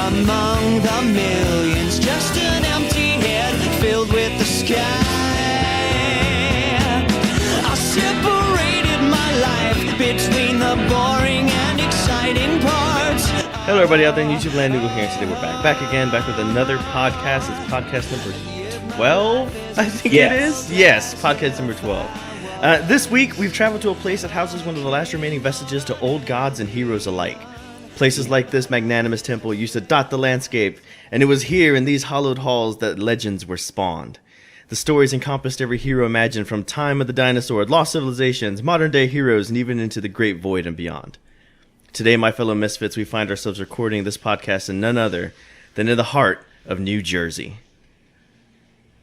among the millions, just an empty head filled with the sky. I separated my life between the boring and exciting parts. Hello everybody out there in YouTube land, Noodle here, and today we're back with another podcast. It's podcast number 12, I think it is. Yes, podcast number 12. This week, we've traveled to a place that houses one of the last remaining vestiges to old gods and heroes alike. Places like this magnanimous temple used to dot the landscape, and it was here in these hallowed halls that legends were spawned. The stories encompassed every hero imagined from time of the dinosaur, lost civilizations, modern-day heroes, and even into the great void and beyond. Today, my fellow misfits, we find ourselves recording this podcast in none other than in the heart of New Jersey.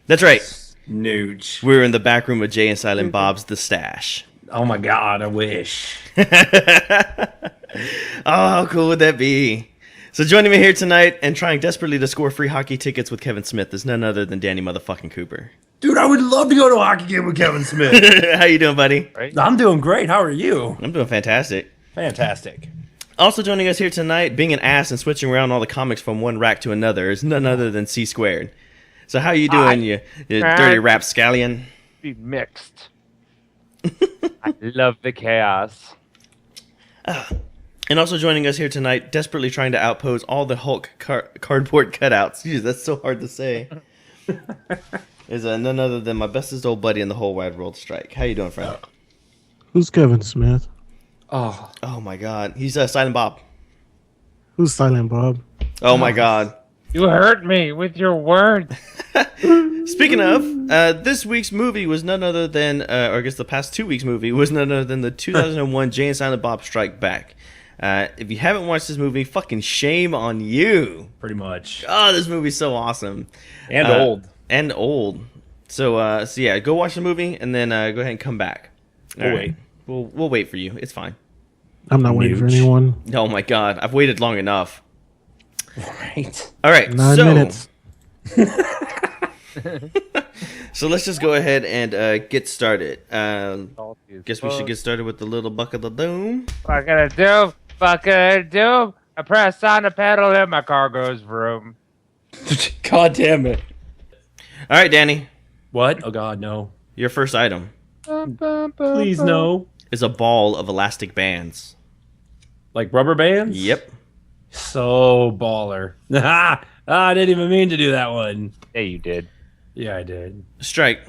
That's right. Nuge. We're in the back room of Jay and Silent Bob's The Stash. Oh my god, I wish. Oh, how cool would that be? So joining me here tonight and trying desperately to score free hockey tickets with Kevin Smith is none other than Danny motherfucking Cooper. Dude, I would love to go to a hockey game with Kevin Smith. How you doing, buddy? Right? I'm doing great. How are you? I'm doing fantastic. Fantastic. Also joining us here tonight, being an ass and switching around all the comics from one rack to another, is none other than C Squared. So how you doing, you dirty rapscallion? Be mixed. I love the chaos. And also joining us here tonight, desperately trying to outpose all the Hulk cardboard cutouts. Jeez, that's so hard to say. Is none other than my bestest old buddy in the whole wide world, Strike. How you doing, friend? Who's Kevin Smith? Oh My God, he's Silent Bob. Who's Silent Bob? Oh my God. You hurt me with your words. Speaking of, this week's movie was none other than, or I guess the past 2 weeks' movie was none other than the 2001 Jay and Silent Bob Strike Back. If you haven't watched this movie, fucking shame on you. pretty much. Oh, this movie's so awesome. And old. And old. So yeah, go watch the movie and then go ahead and come back. We'll wait. We'll wait for you. It's fine. I'm not waiting for Nuge. anyone. Oh my God, I've waited long enough. Right. All right, 9 minutes. So let's just go ahead and get started. Guess we should get started with the little bucket of doom. What can I do? What can I do? I press on the pedal and my car goes vroom. God damn it. All right, Danny, What? Oh god, no. your first item Please no. is a ball of elastic bands. Like rubber bands? Yep. So baller. I didn't even mean to do that one. Yeah, you did. Yeah, I did. Strike,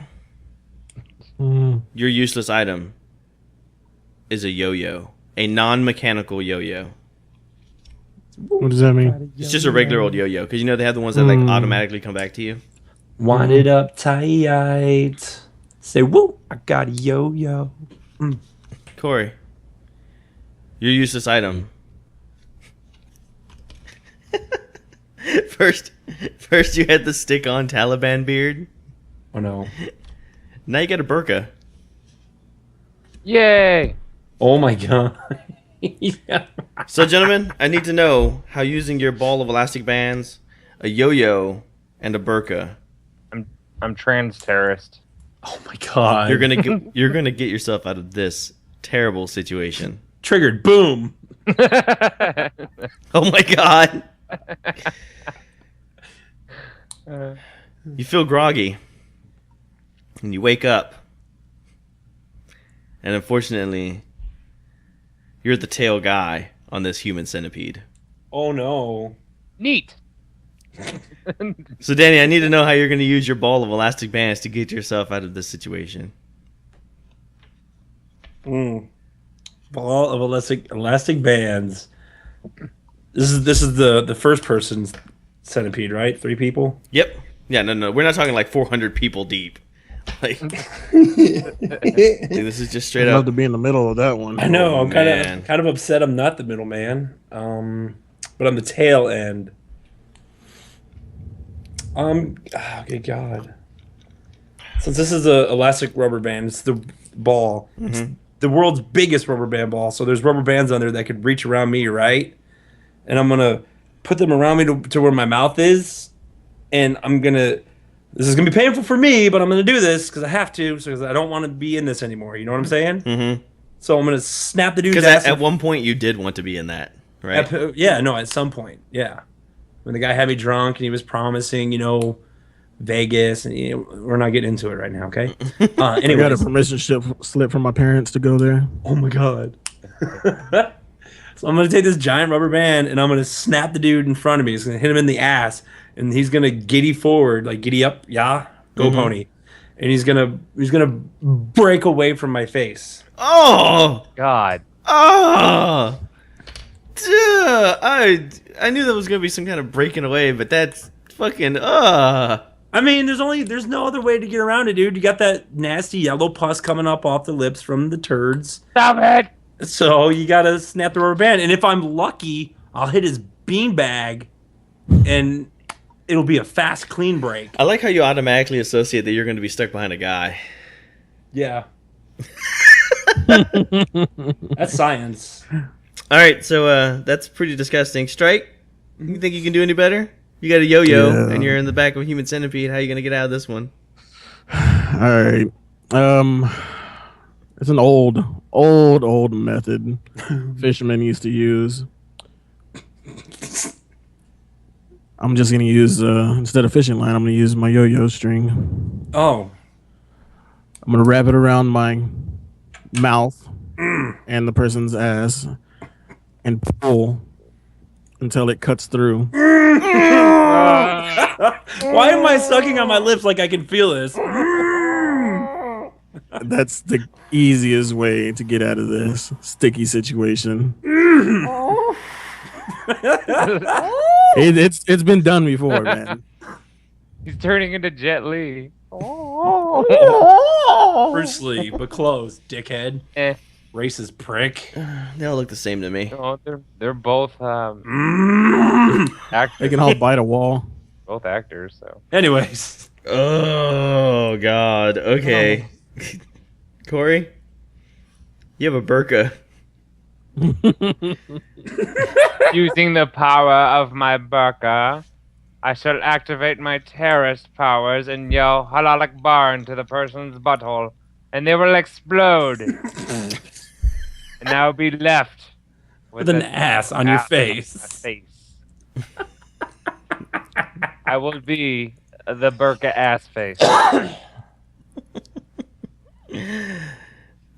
Mm, your useless item is a yo-yo, a non-mechanical yo-yo. what does that mean? It's just a regular old yo-yo, because you know they have the ones that like automatically come back to you. Wind it up tight. Say woo, I got a yo-yo. Corey, your useless item. First you had the stick-on Taliban beard. Oh no. Now you got a burqa. Yay! Oh my god. Yeah. So, gentlemen, I need to know how using your ball of elastic bands, a yo-yo, and a burqa, I'm trans terrorist. Oh my god. you're gonna get yourself out of this terrible situation. Triggered. Boom. Oh my God! You feel groggy, and you wake up, and unfortunately, you're the tail guy on this human centipede. Oh no. Neat. So, Danny, I need to know how you're going to use your ball of elastic bands to get yourself out of this situation. Ball of elastic bands. This is the first person's centipede, right? 3 people. Yep. Yeah, no. We're not talking like 400 people deep. Like, this is just straight I'd up. love to be in the middle of that one. I know. I'm man. kind of upset. I'm not the middleman. But I'm the tail end. Oh, good God. Since this is a elastic rubber band, it's the ball. It's the world's biggest rubber band ball. So there's rubber bands on there that could reach around me, right? And I'm gonna put them around me to where my mouth is, and this is gonna be painful for me, but I'm gonna do this because I have to, because I don't want to be in this anymore. You know what I'm saying? Mm-hmm. So I'm gonna snap the dude's Because ass. at one point you did want to be in that, right? Yeah, no, at some point, yeah. when the guy had me drunk and he was promising, Vegas, and we're not getting into it right now, okay? I got a Anyways. permission slip from my parents to go there. Oh my god. So I'm gonna take this giant rubber band and I'm gonna snap the dude in front of me. It's gonna hit him in the ass, and he's gonna giddy forward, like giddy up, yeah, go pony, and he's gonna break away from my face. Oh, God. oh, duh. I knew that was gonna be some kind of breaking away, but that's fucking I mean, there's no other way to get around it, dude. You got that nasty yellow pus coming up off the lips from the turds. Stop it. So you gotta snap the rubber band, and if I'm lucky, I'll hit his beanbag, and it'll be a fast, clean break. I like how you automatically associate that you're going to be stuck behind a guy. Yeah. That's science. All right, so that's pretty disgusting. Strike, you think you can do any better? You got a yo-yo, Yeah. and you're in the back of a human centipede. How are you going to get out of this one? All right. It's an old method fishermen used to use. I'm just gonna use instead of fishing line, I'm gonna use my yo-yo string. Oh. I'm gonna wrap it around my mouth and the person's ass and pull until it cuts through. Why am I sucking on my lips like I can feel this? That's the easiest way to get out of this sticky situation. It's been done before, man. He's turning into Jet Li. Bruce Lee, but close, dickhead. Eh. Racist prick. They all look the same to me. No, they're both actors. They can all bite a wall. Both actors, so. Anyways. Oh, God. Okay. Corey, you have a burqa. Using the power of my burqa, I shall activate my terrorist powers and yell Halal Akbar into the person's butthole, and they will explode. And I will be left With an ass on your face. On my face. I will be the burqa ass face.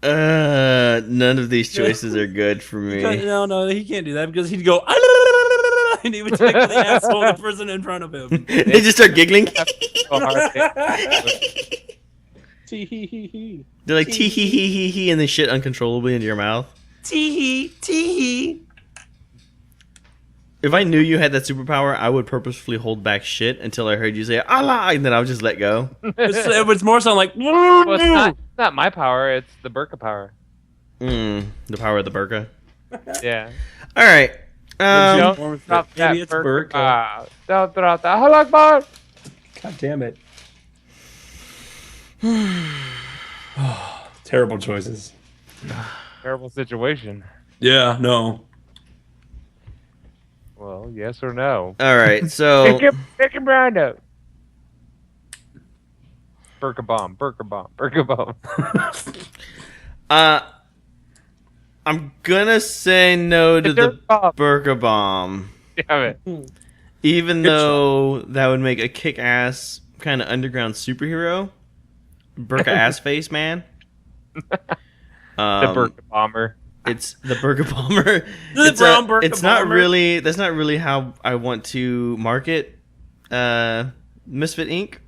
None of these choices are good for me. No, he can't do that because he'd go and he would take the asshole of the person in front of him. They just start giggling. So hard They're like tee hee hee hee hee, and they shit uncontrollably into your mouth. Tee. If I knew you had that superpower, I would purposefully hold back shit until I heard you say Allah, and then I would just let go. It's more so like. Well, it's not my power. It's the burqa power. The power of the burqa. Yeah. All right. Don't drop that Maybe it's burqa. burqa. Don't drop that. Halal Akbar. God damn it. Terrible choices. Terrible situation. Yeah, no. Well, yes or no. All right. So Pick him round up. Burqa bomb. I'm gonna say no to the burqa bomb, Damn it. even though that would make a kick-ass kind of underground superhero. Burqa ass face man. The burqa bomber. It's the burqa bomber. The brown burqa It's not bomber. really. That's not really how I want to market Misfit Inc.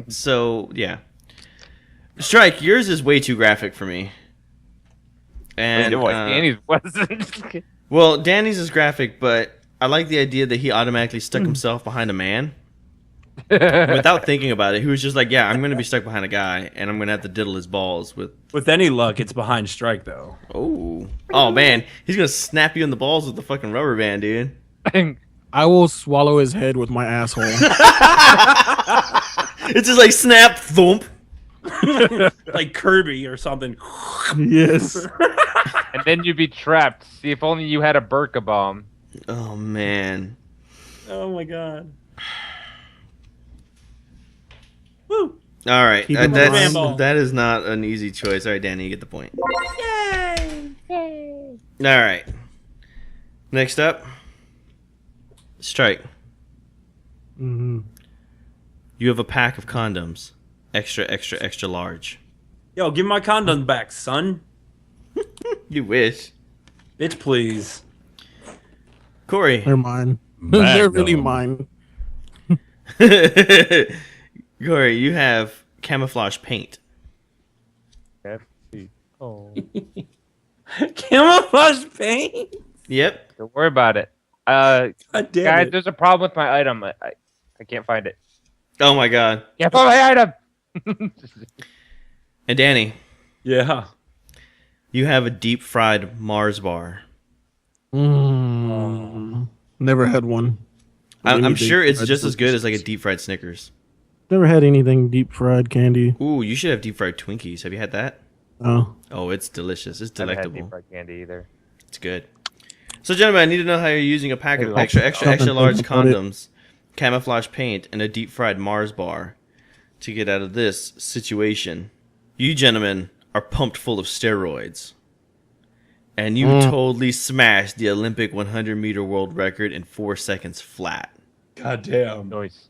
So yeah, Strike. Yours is way too graphic for me. And Danny's wasn't. well, Danny's is graphic, but I like the idea that he automatically stuck himself behind a man without thinking about it. He was just like, "Yeah, I'm going to be stuck behind a guy, and I'm going to have to diddle his balls with." With any luck, it's behind strike though. Oh man, he's going to snap you in the balls with the fucking rubber band, dude. I will swallow his head with my asshole. It's just like snap, thump. Like Kirby or something. Yes. And then you'd be trapped. See, if only you had a burqa bomb. Oh man. Oh my god. Woo. All right, Keep it moving. that is not an easy choice. All right, Danny, you get the point. Yay! All right. Next up, Strike. Mm-hmm. You have a pack of condoms. Extra, extra, extra large. Yo, give my condoms back, son. You wish. Bitch, please. Corey. They're mine. They're really Magnum. mine. Corey, you have camouflage paint. Oh, Camouflage paint? Yep. don't worry about it. God damn Guys, it. there's a problem with my item. I can't find it. Oh my god. Can't find my item. And Danny, Yeah. you have a deep fried Mars bar. Never had one. I'm sure it's fried just as good as like a Snickers. deep fried Snickers. Never had anything deep fried candy. Ooh, you should have deep fried Twinkies. Have you had that? Oh, Oh, it's delicious. It's I haven't had delectable. deep fried candy either. It's good. So, gentlemen, I need to know how you're using a pack of Maybe extra, I'll- extra, extra large About it. condoms, camouflage paint, and a deep fried Mars bar to get out of this situation. You gentlemen are pumped full of steroids. And you totally smashed the Olympic 100-meter world record in 4 seconds flat. God damn. Noise.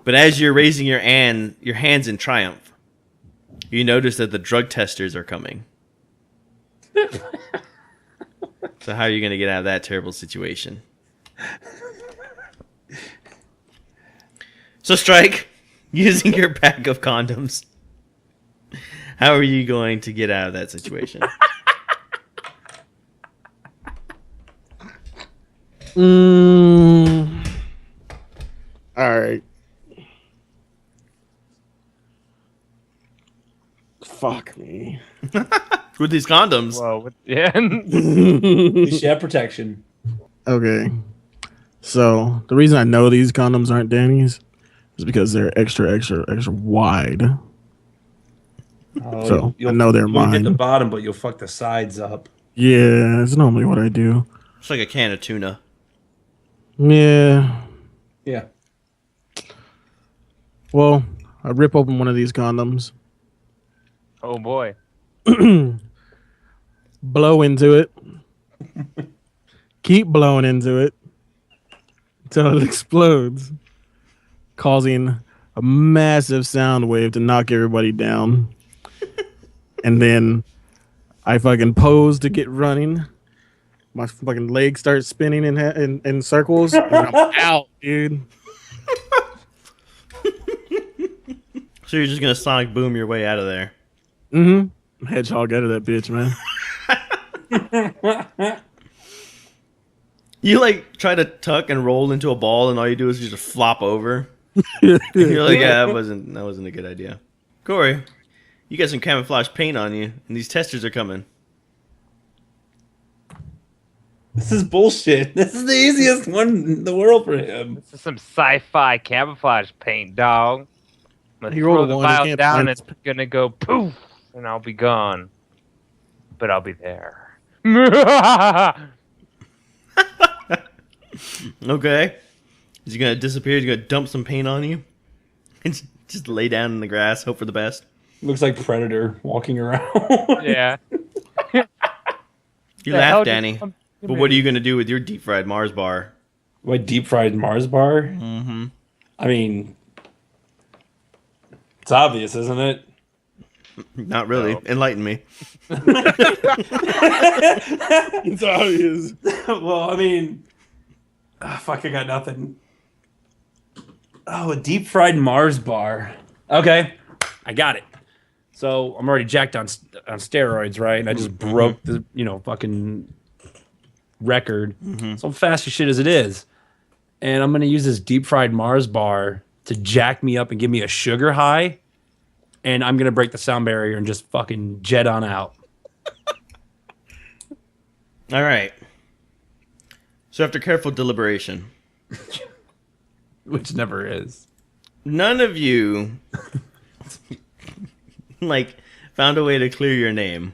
But as you're raising your hands in triumph, you notice that the drug testers are coming. So how are you going to get out of that terrible situation? So Strike, using your pack of condoms, how are you going to get out of that situation? All right. Fuck me. With these condoms. Whoa. Yeah. You should have protection. Okay. So the reason I know these condoms aren't Danny's is because they're extra, extra, extra wide. Oh, So, I know they're you'll get mine. the bottom, but you'll fuck the sides up. Yeah, that's normally what I do. It's like a can of tuna. Yeah. Yeah. Well, I rip open one of these condoms, Oh boy. blow into it, keep blowing into it until it explodes, causing a massive sound wave to knock everybody down. And then I fucking pose to get running. My fucking legs start spinning in circles. And I'm out, dude. So you're just going to sonic boom your way out of there. Mm-hmm. Hedgehog out of that bitch, man. You like try to tuck and roll into a ball, and all you do is just flop over. You're like, yeah, that wasn't a good idea. Corey, you got some camouflage paint on you, and these testers are coming. This is bullshit. This is the easiest one in the world for him. This is some sci-fi camouflage paint, dog. I'm He gonna throw rolled the one, I vial can't down find and it's gonna go poof, and I'll be gone. But I'll be there. Okay, is he gonna disappear? Is he gonna dump some paint on you, and just lay down in the grass, hope for the best? Looks like Predator walking around. Yeah. You The hell laugh, did Danny. come to But me? what are you gonna do with your deep fried Mars bar? What, deep fried Mars bar? Mm-hmm. I mean, it's obvious, isn't it? Not really. No. Enlighten me. It's obvious. Well, I mean, fuck, I got nothing. Oh, a deep fried Mars bar. Okay, I got it. So I'm already jacked on steroids, right? And I just broke the fucking record. So fast as shit as it is, and I'm gonna use this deep fried Mars bar to jack me up and give me a sugar high, and I'm gonna break the sound barrier and just fucking jet on out. All right. So after careful deliberation, Which never is. none of you found a way to clear your name.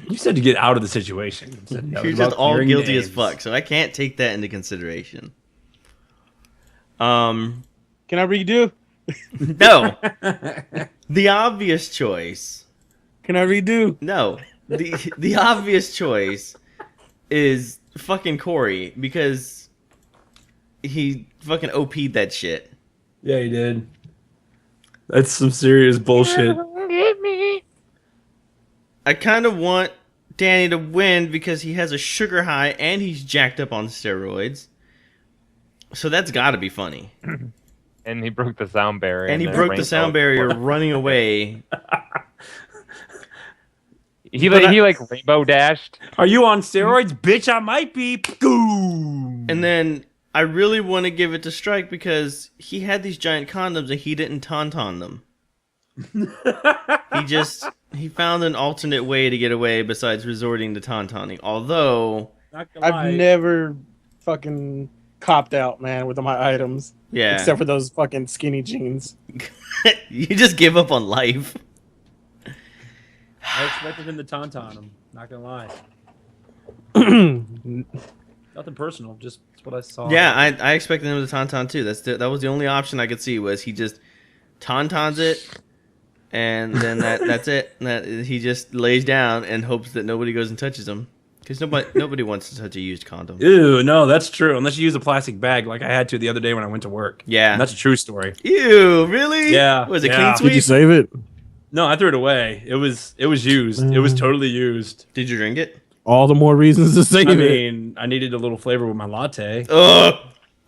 You said to get out of the situation. You said no, You're it's just about all clearing guilty as names. fuck, so I can't take that into consideration. Can I redo? No. The obvious choice. Can I redo? No. The obvious choice is fucking Corey, because he fucking OP'd that shit. Yeah, he did. That's some serious bullshit. Get me. I kind of want Danny to win because he has a sugar high and he's jacked up on steroids. So that's got to be funny. And he broke the sound barrier. And he broke the sound barrier running away. He rainbow dashed. Are you on steroids? Bitch, I might be. Boom. And then I really want to give it to Strike because he had these giant condoms and he didn't tauntaun them. He found an alternate way to get away besides resorting to tauntauning. Although I've never fucking copped out, man, with my items. Yeah. Except for those fucking skinny jeans. You just give up on life. I expected him to tauntaun him. Not gonna lie. Nothing personal, just what I saw. Yeah, I expected him to tauntaun too. That was the only option I could see was he just tauntauns it, and then that's it. And he just lays down and hopes that nobody goes and touches him. Because nobody wants to touch a used condom. Ew, no, that's true. Unless you use a plastic bag like I had to the other day when I went to work. Yeah. And that's a true story. Ew, really? Yeah. Was it yeah. clean sweep? Did you save it? No, I threw it away. It was used. It was totally used. Did you drink it? All the more reasons to save I it. mean, I needed a little flavor with my latte. Ugh.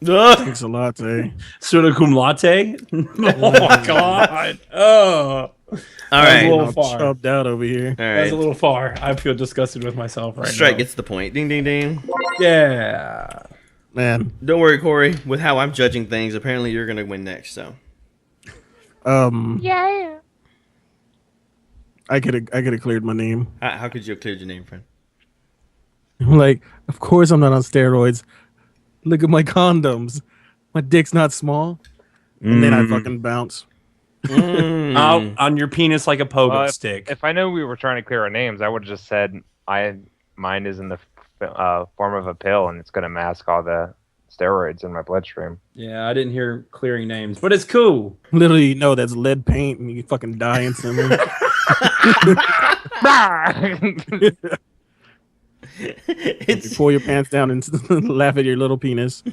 Thanks a latte. Soda cum latte? Oh my god. Oh. All right. A little All far. chubbed out over here. All That was right. a little far. I feel disgusted with myself right Strike now. gets the point. Ding, ding, ding. Yeah. Man. Don't worry, Corey. With how I'm judging things, apparently you're going to win next, so. Yeah. I could have cleared my name. How could you have cleared your name, friend? I'm like, of course I'm not on steroids. Look at my condoms. My dick's not small. And then I fucking bounce. Out on your penis like a pogo stick. If I knew we were trying to clear our names, I would have just said mine is in the form of a pill, and it's going to mask all the steroids in my bloodstream. Yeah, I didn't hear clearing names, but it's cool. Literally, no, that's lead paint and you fucking die instantly. You pull your pants down and laugh at your little penis.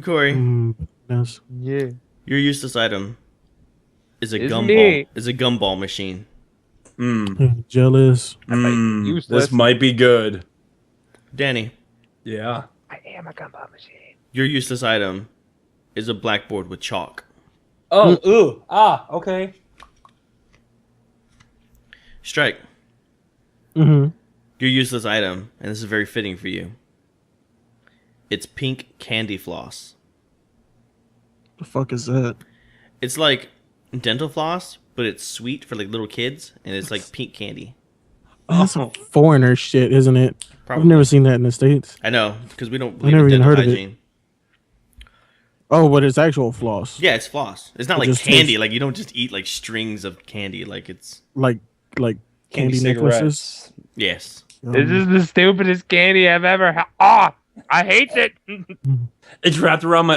Corey, Yes. Yeah. your useless item is a Isn't gumball. it? Is a gumball machine. Jealous. Useless. This might be good. Danny, Yeah. I am a gumball machine. your useless item is a blackboard with chalk. Oh, ooh. Ah, okay. Strike, Mm-hmm. your useless item, and this is very fitting for you. It's pink candy floss. The fuck is that? It's like dental floss, but it's sweet for like little kids, and it's like pink candy. That's some foreigner shit, isn't it? Probably. I've never seen that in the States. I know, because we don't believe never in even dental heard of it. hygiene. Oh, but it's actual floss. Yeah, it's floss. It's not It like just candy. tastes- Like you don't just eat like strings of candy. Like it's Like candy necklaces. yes. This is the stupidest candy I've ever had. Oh, I hate it. It's wrapped around my.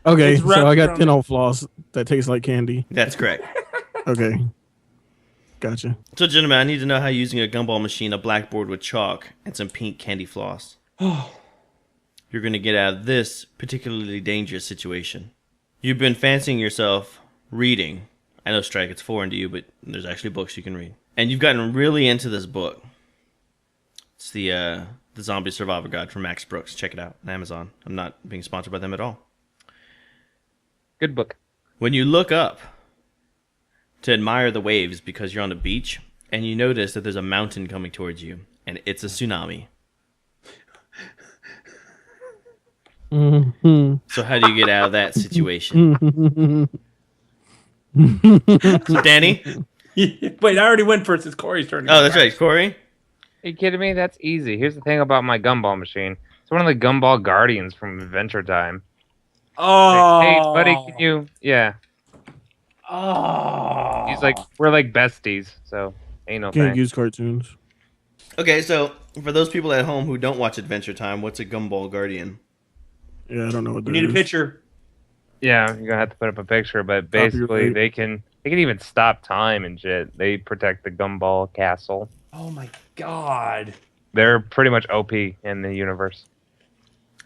Okay, It's so wrapped I got around- dental floss that tastes like candy. That's correct. Okay. Gotcha. So, gentlemen, I need to know how using a gumball machine, a blackboard with chalk, and some pink candy floss, you're going to get out of this particularly dangerous situation. You've been fancying yourself reading. I know, Strike, it's foreign to you, but there's actually books you can read. And you've gotten really into this book. It's the Zombie Survival Guide from Max Brooks. Check it out on Amazon. I'm not being sponsored by them at all. Good book. When you look up to admire the waves because you're on the beach, and you notice that there's a mountain coming towards you, and it's a tsunami. So how do you get out of that situation? So, Danny? Wait, I already went first. It's Corey's turn. Oh, that's right. Corey? Are you kidding me? That's easy. Here's the thing about my gumball machine. It's one of the gumball guardians from Adventure Time. Oh. Hey, buddy, can you? Yeah. Oh. He's like, we're like besties, so ain't no Can't thing. use cartoons. Okay, so for those people at home who don't watch Adventure Time, what's a gumball guardian? Yeah, I don't know what that You need a is. picture. Yeah, you're gonna have to put up a picture, but basically Copyright. they can even stop time and shit. They protect the gumball castle. Oh my god. They're pretty much OP in the universe.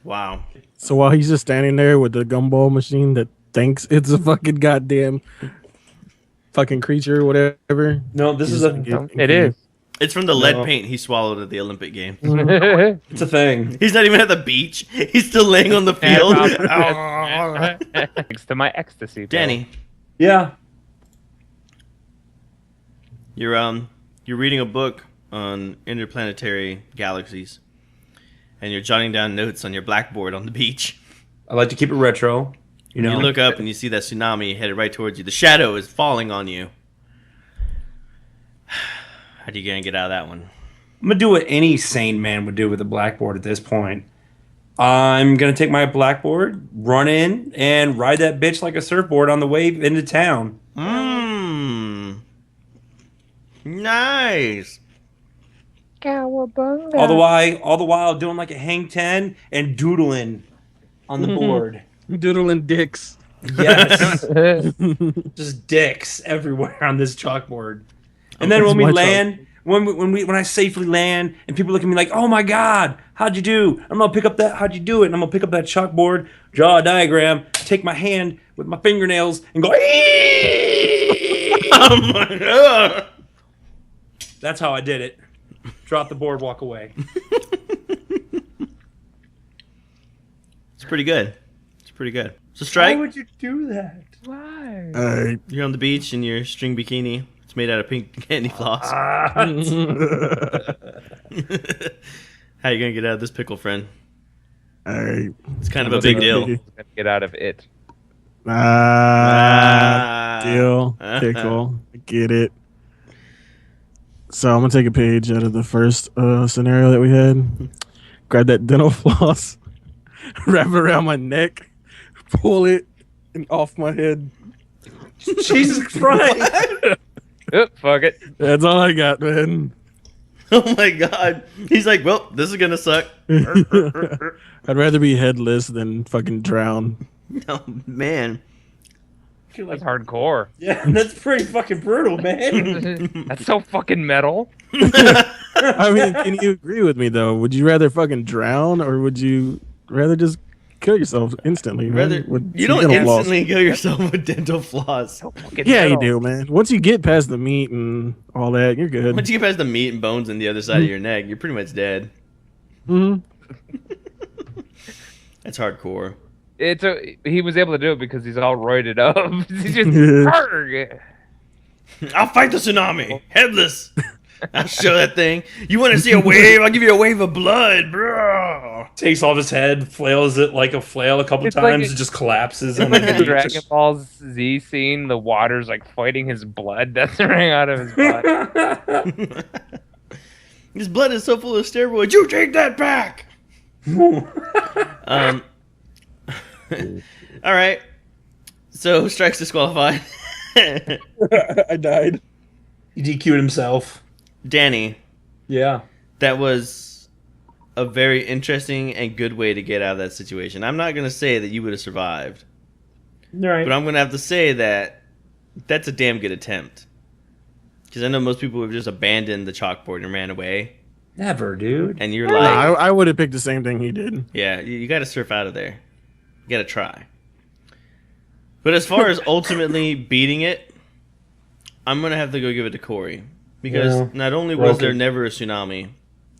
Wow. So while he's just standing there with the gumball machine that thinks it's a fucking goddamn fucking creature or whatever. No, this is a. It is. It's from the lead paint he swallowed at the Olympic Games. It's a thing. He's not even at the beach. He's still laying on the field. Thanks to my ecstasy. Danny, Yeah. you're reading a book on interplanetary galaxies, and you're jotting down notes on your blackboard on the beach. I like to keep it retro. You know. You look up and you see that tsunami headed right towards you. The shadow is falling on you. How are you gonna get out of that one? I'm gonna do what any sane man would do with a blackboard at this point. I'm gonna take my blackboard, run in, and ride that bitch like a surfboard on the way into town. Nice. Cowabunga. All the while doing like a hang 10 and doodling on the board. Doodling dicks. Yes. Just dicks everywhere on this chalkboard. And then That's when we my land, when I safely land, and people look at me like, "Oh my God, how'd you do?" I'm gonna pick up that. How'd you do it? And I'm gonna pick up that chalkboard, draw a diagram, take my hand with my fingernails, and go. Oh my god. That's how I did it. Drop the board, walk away. It's pretty good. It's pretty good. So Why Strike, would you do that? Why? All right. you're on the beach in your string bikini. It's made out of pink candy floss. How you gonna get out of this pickle, friend? All right. It's kind of a big deal. Get out of it. Deal. Pickle. I get it. So I'm gonna take a page out of the first scenario that we had. Grab that dental floss, wrap it around my neck, pull it and off my head. Jesus Christ! Oop, fuck it. That's all I got, man. Oh my god. He's like, well, this is gonna suck. I'd rather be headless than fucking drown. Oh man. That's hardcore. Yeah, that's pretty fucking brutal, man. That's so fucking metal. I mean, can you agree with me though? Would you rather fucking drown or would you rather just kill yourself instantly? Rather, with you some don't dental floss? instantly kill yourself with dental floss. So fucking Yeah, you metal. do, man. Once you get past the meat and all that, you're good. Once you get past the meat and bones on the other side of your neck, you're pretty much dead. Mhm. That's hardcore. He was able to do it because he's all roided up. He's just arrgh. I'll fight the tsunami. Headless. I'll show that thing. You want to see a wave? I'll give you a wave of blood, bro. Takes off his head, flails it like a flail a couple It's like times, a- and just collapses. Like the And Dragon Ball Z scene, the water's like fighting his blood that's running out of his body. His blood is so full of steroids. You take that back. All right. So Strike's disqualified. I died. He DQ'd himself. Danny, Yeah. that was a very interesting and good way to get out of that situation. I'm not going to say that you would have survived, All right. but I'm going to have to say that that's a damn good attempt. Because I know most people would have just abandoned the chalkboard and ran away. Never, dude. And you're No, like, I would have picked the same thing he did. yeah, you got to surf out of there. You got to try. But as far as ultimately beating it, I'm going to have to go give it to Corey. Because Yeah. not only was there Broken. never a tsunami,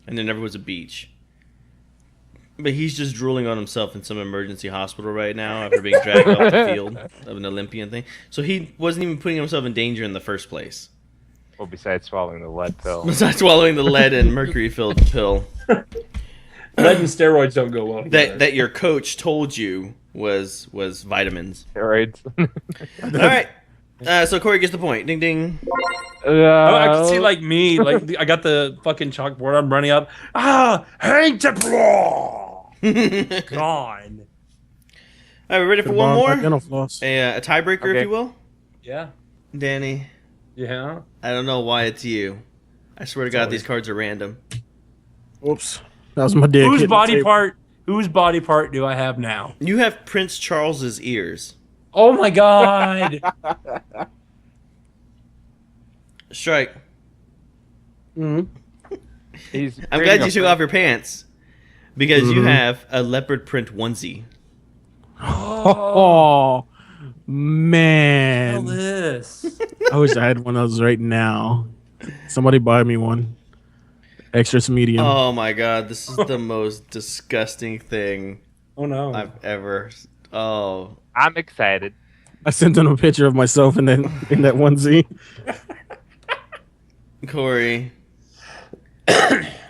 and there never was a beach, but he's just drooling on himself in some emergency hospital right now after being dragged off the field of an Olympian thing. So he wasn't even putting himself in danger in the first place. Well, besides swallowing the lead pill. Besides swallowing the lead and mercury-filled pill Lead and steroids don't go well together. that your coach told you was vitamins. Steroids. All right. So Corey gets the point. Ding ding. Oh, I can see like me, like I got the fucking chalkboard. I'm running up. Hang to gone. All right, we ready for Could've one borrowed my more? dental floss. A tiebreaker, Okay. if you will. Yeah. Danny, Yeah. I don't know why it's you. I swear to God, these cards are random. Whoops. That was my dick. Whose hitting the body table. part? Whose body part do I have now? You have Prince Charles's ears. Oh my God. Strike. Mhm. He's I'm glad you took off your pants. Because you have a leopard print onesie. Oh, man. Hell this. I wish I had one of those right now. Somebody buy me one. Extra medium. Oh my god, this is the most disgusting thing Oh no. I've ever. Oh, I'm excited. I sent them a picture of myself in that onesie. Corey,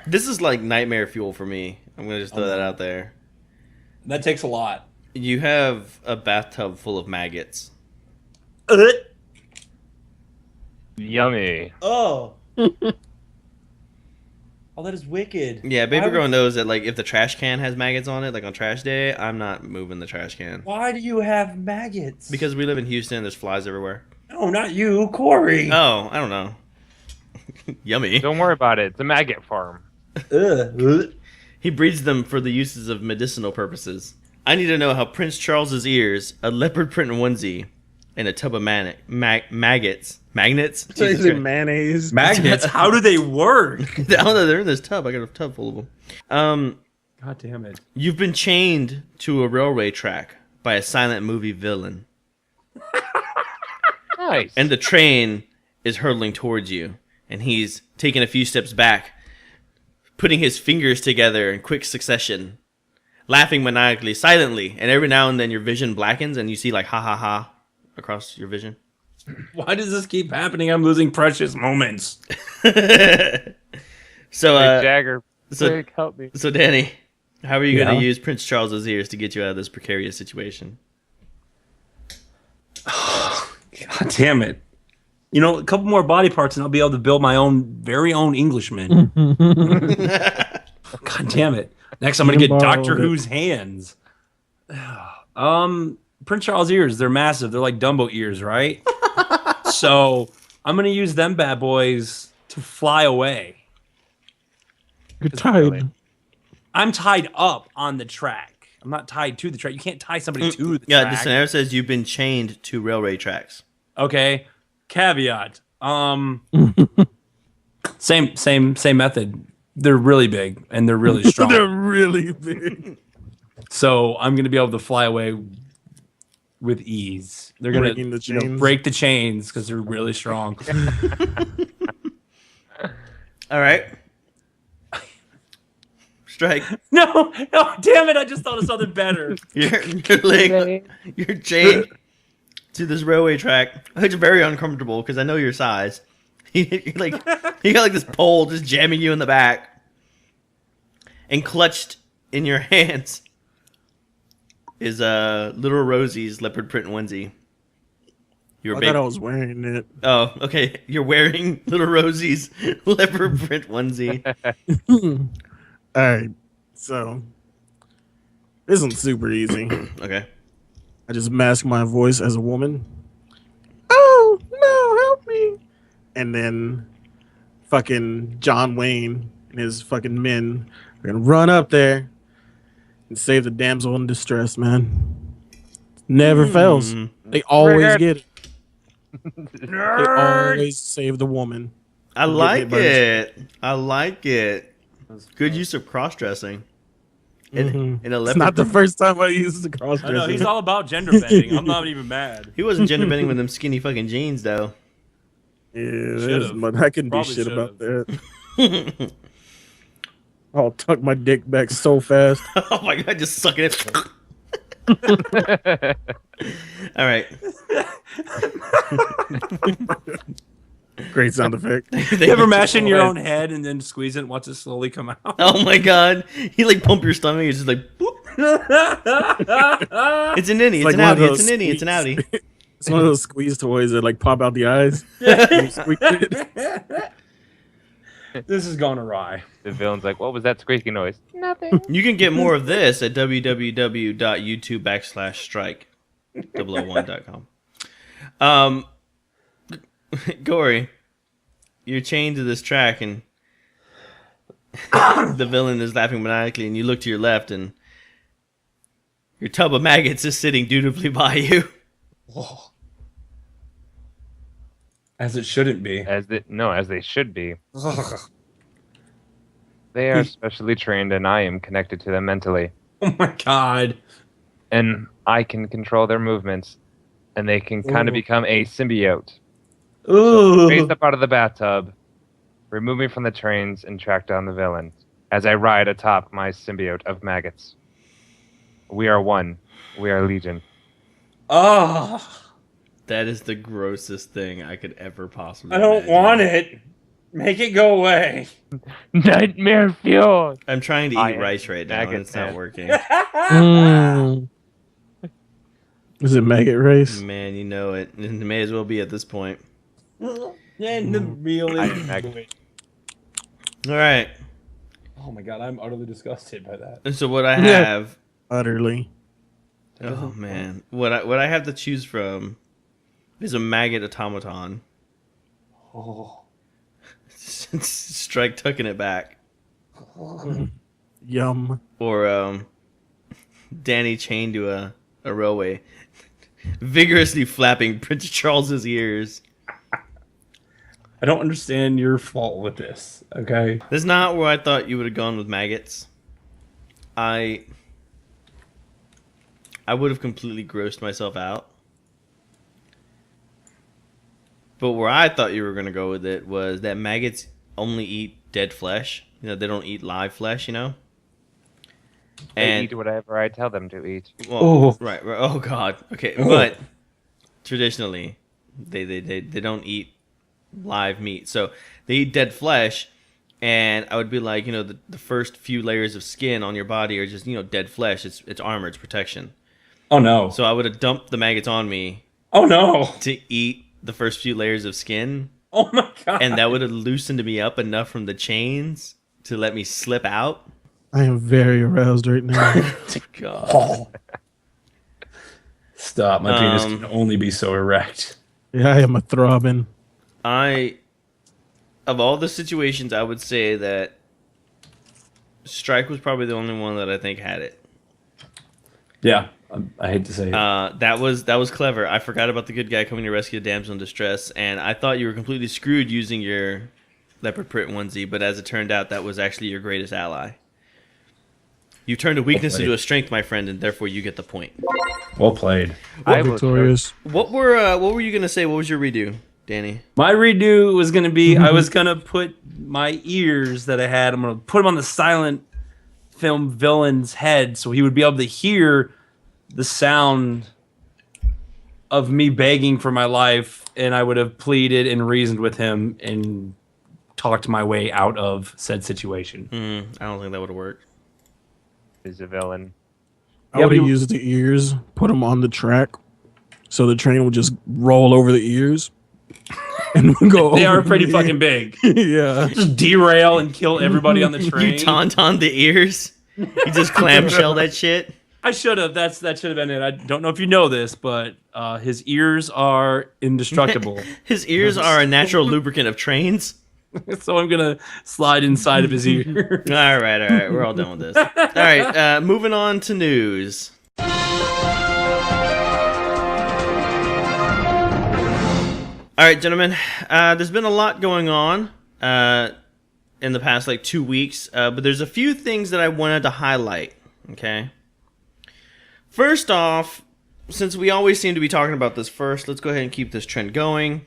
this is like nightmare fuel for me. I'm gonna just throw that out there. That takes a lot. You have a bathtub full of maggots. Yummy. Oh. Oh, that is wicked. Yeah, baby girl knows that like if the trash can has maggots on it, like on trash day, I'm not moving the trash can. Why do you have maggots? Because we live in Houston, there's flies everywhere. No, not you, Corey. Oh, I don't know. Yummy. Don't worry about it. It's a maggot farm. He breeds them for the uses of medicinal purposes. I need to know how Prince Charles's ears, a leopard print onesie, and a tub of maggots. Magnets? So Jesus is it Christ. mayonnaise? Magnets? How do they work? I don't know, they're in this tub. I got a tub full of them. God damn it. You've been chained to a railway track by a silent movie villain. Nice. And the train is hurtling towards you. And he's taking a few steps back, putting his fingers together in quick succession, laughing maniacally, silently. And every now and then your vision blackens and you see like ha ha ha across your vision. Why does this keep happening? I'm losing precious moments. So, Hey, Jagger, so- quick, help me. so Danny, how are you going Yeah? to use Prince Charles's ears to get you out of this precarious situation? God damn it. You know, a couple more body parts and I'll be able to build my own very own Englishman. God damn it. Next I'm gonna get Doctor Who's hands. Prince Charles ears, they're massive. They're like Dumbo ears, right? So I'm gonna use them bad boys to fly away. You're tied. I'm tied up on the track. I'm not tied to the track. You can't tie somebody to the Yeah, the track. scenario says you've been chained to railway tracks. Okay. Caveat. Same method. They're really big and they're really strong. They're really big. So I'm gonna be able to fly away with ease. They're gonna Breaking the chains. break the chains because they're really strong. All right. Strike. No, damn it! I just thought of something better. You're chained to this railway track. It's very uncomfortable because I know your size. You got like this pole just jamming you in the back, and clutched in your hands is little Rosie's leopard print onesie. I thought I was wearing it. Oh, okay. You're wearing little Rosie's leopard print onesie. All right. So, this one's super easy. Okay. I just mask my voice as a woman. Oh, no, help me. And then fucking John Wayne and his fucking men are going to run up there and save the damsel in distress, man. Never fails. They always get it. They always save the woman. I like it. I like it. Good use of cross-dressing. In a It's leopard. not the first time I used the cross I know dressing. he's all about gender bending. I'm not even mad. He wasn't gender bending with them skinny fucking jeans, though. Yeah, Should've. but I couldn't do Probably shit about that. I'll tuck my dick back so fast. Oh my god, just sucking it. All right. Great sound effect. You ever mash in your own head and then squeeze it and watch it slowly come out? Oh my god. He like pump your stomach. It's just like, boop. It's an innie. It's like an one of outie. those It's an innie. It's an squeeze. outie. It's one of those squeeze toys that like pop out the eyes. You squeeze it. This has gone awry. The villain's like, what was that squeaky noise? Nothing. You can get more of this at www.youtube.com. Corey, you're chained to this track and the villain is laughing maniacally and you look to your left and your tub of maggots is sitting dutifully by you. As it shouldn't be. As they should be. They are specially trained, and I am connected to them mentally. Oh my god. And I can control their movements, and they can kind of become a symbiote. Ooh. Raise up out of the bathtub, remove me from the trains, and track down the villain as I ride atop my symbiote of maggots. We are one. We are legion. Oh. That is the grossest thing I could ever possibly I don't imagine. want it. Make it go away. Nightmare fuel. I'm trying to I eat am rice right now, and maggot it's not man. working. Mm. Is it maggot race? Man, you know it. It may as well be at this point. And the meal I is am maggot. All right. Oh my god, I'm utterly disgusted by that. And so what I have... Utterly. Oh, man. What I have to choose from is a maggot automaton. Oh. Strike tucking it back. Yum. Or Danny chained to a railway, vigorously flapping Prince Charles's ears. I don't understand your fault with this, okay? That's not where I thought you would have gone with maggots. I would have completely grossed myself out. But where I thought you were going to go with it was that maggots only eat dead flesh. You know, they don't eat live flesh, you know? They eat whatever I tell them to eat. Well, right. Oh, God. Okay, but traditionally, they don't eat live meat. So they eat dead flesh, and I would be like, you know, the first few layers of skin on your body are just, you know, dead flesh. It's armor, it's protection. Oh no. So I would have dumped the maggots on me Oh no. to eat the first few layers of skin, Oh my god. and that would have loosened me up enough from the chains to let me slip out. I am very aroused right now. God. Oh. Stop. My penis can only be so erect. Yeah, I am a throbbing. Of all the situations, I would say that Strike was probably the only one that I think had it. Yeah. I hate to say it. That was clever. I forgot about the good guy coming to rescue the damsel in distress, and I thought you were completely screwed using your leopard print onesie, but as it turned out, that was actually your greatest ally. You turned a weakness into a strength, my friend, and therefore you get the point. Well played. I will Victorious. What were you gonna say? What was your redo, Danny? My redo was going to be, I was going to put my ears that I had, I'm going to put them on the silent film villain's head so he would be able to hear the sound of me begging for my life, and I would have pleaded and reasoned with him and talked my way out of said situation. I don't think that would have worked. He's a villain. I would have used the ears, put them on the track, so the train would just roll over the ears. And go They over are pretty the- fucking big. Yeah. Just derail and kill everybody on the train. You tauntaun the ears. You just clamshell that shit. I should have. That should have been it. I don't know if you know this, but his ears are indestructible. His ears are a natural lubricant of trains. So I'm gonna slide inside of his ear. All right. We're all done with this. All right, moving on to news. All right, gentlemen. There's been a lot going on in the past 2 weeks, but there's a few things that I wanted to highlight. Okay. First off, since we always seem to be talking about this first, let's go ahead and keep this trend going.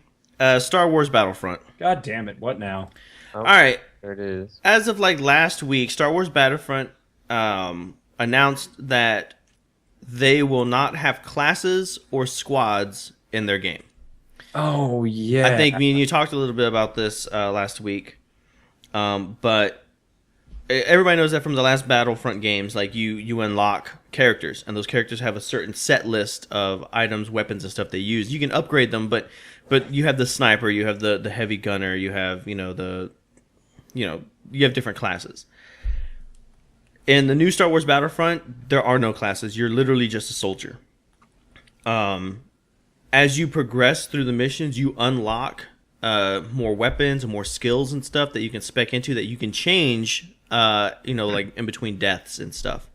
Star Wars Battlefront. God damn it! What now? Oh, All right. there it is. As of last week, Star Wars Battlefront announced that they will not have classes or squads in their game. Oh yeah. I think me and you talked a little bit about this last week, but everybody knows that from the last Battlefront games, you unlock characters, and those characters have a certain set list of items, weapons, and stuff they use. You can upgrade them, but you have the sniper, you have the heavy gunner, you have you have different classes. In the new Star Wars Battlefront, there are no classes. You're literally just a soldier. As you progress through the missions, you unlock more weapons and more skills and stuff that you can spec into that you can change, in between deaths and stuff.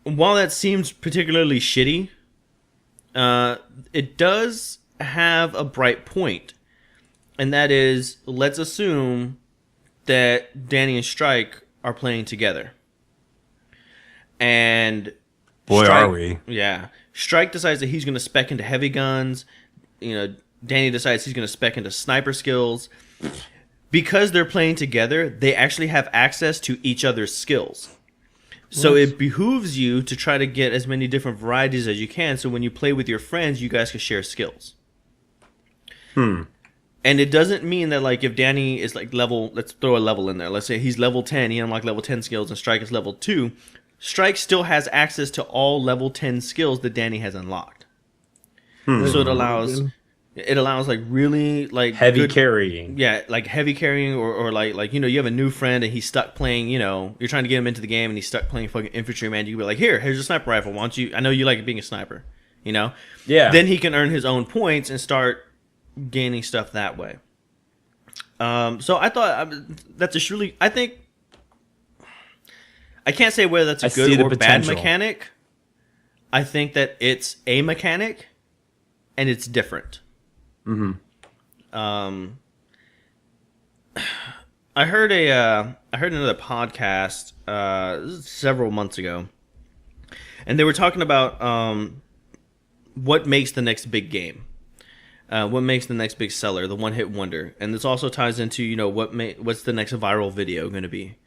While that seems particularly shitty, it does have a bright point. And that is, let's assume that Danny and Strike are playing together. And boy, Strike, are we. Yeah. Strike decides that he's going to spec into heavy guns. Danny decides he's going to spec into sniper skills. Because they're playing together, they actually have access to each other's skills. So it behooves you to try to get as many different varieties as you can. So when you play with your friends, you guys can share skills. And it doesn't mean that, like, if Danny is, like, let's throw a level in there. Let's say he's level 10, he unlocked level 10 skills, and Strike is level 2. Strike still has access to all level 10 skills that Danny has unlocked. So it allows, like, really, like... Heavy carrying. Yeah, like, heavy carrying, or like, you have a new friend, and he's stuck playing, you're trying to get him into the game, and he's stuck playing fucking infantryman. You can be like, here's a sniper rifle. Why don't you... I know you like being a sniper, Yeah. Then he can earn his own points and start gaining stuff that way. So I thought that's a really... I think... I can't say whether that's a good or bad mechanic. I think that it's a mechanic, and it's different. I heard another podcast several months ago, and they were talking about what makes the next big game. What makes the next big seller, the one-hit wonder. And this also ties into, what's the next viral video going to be.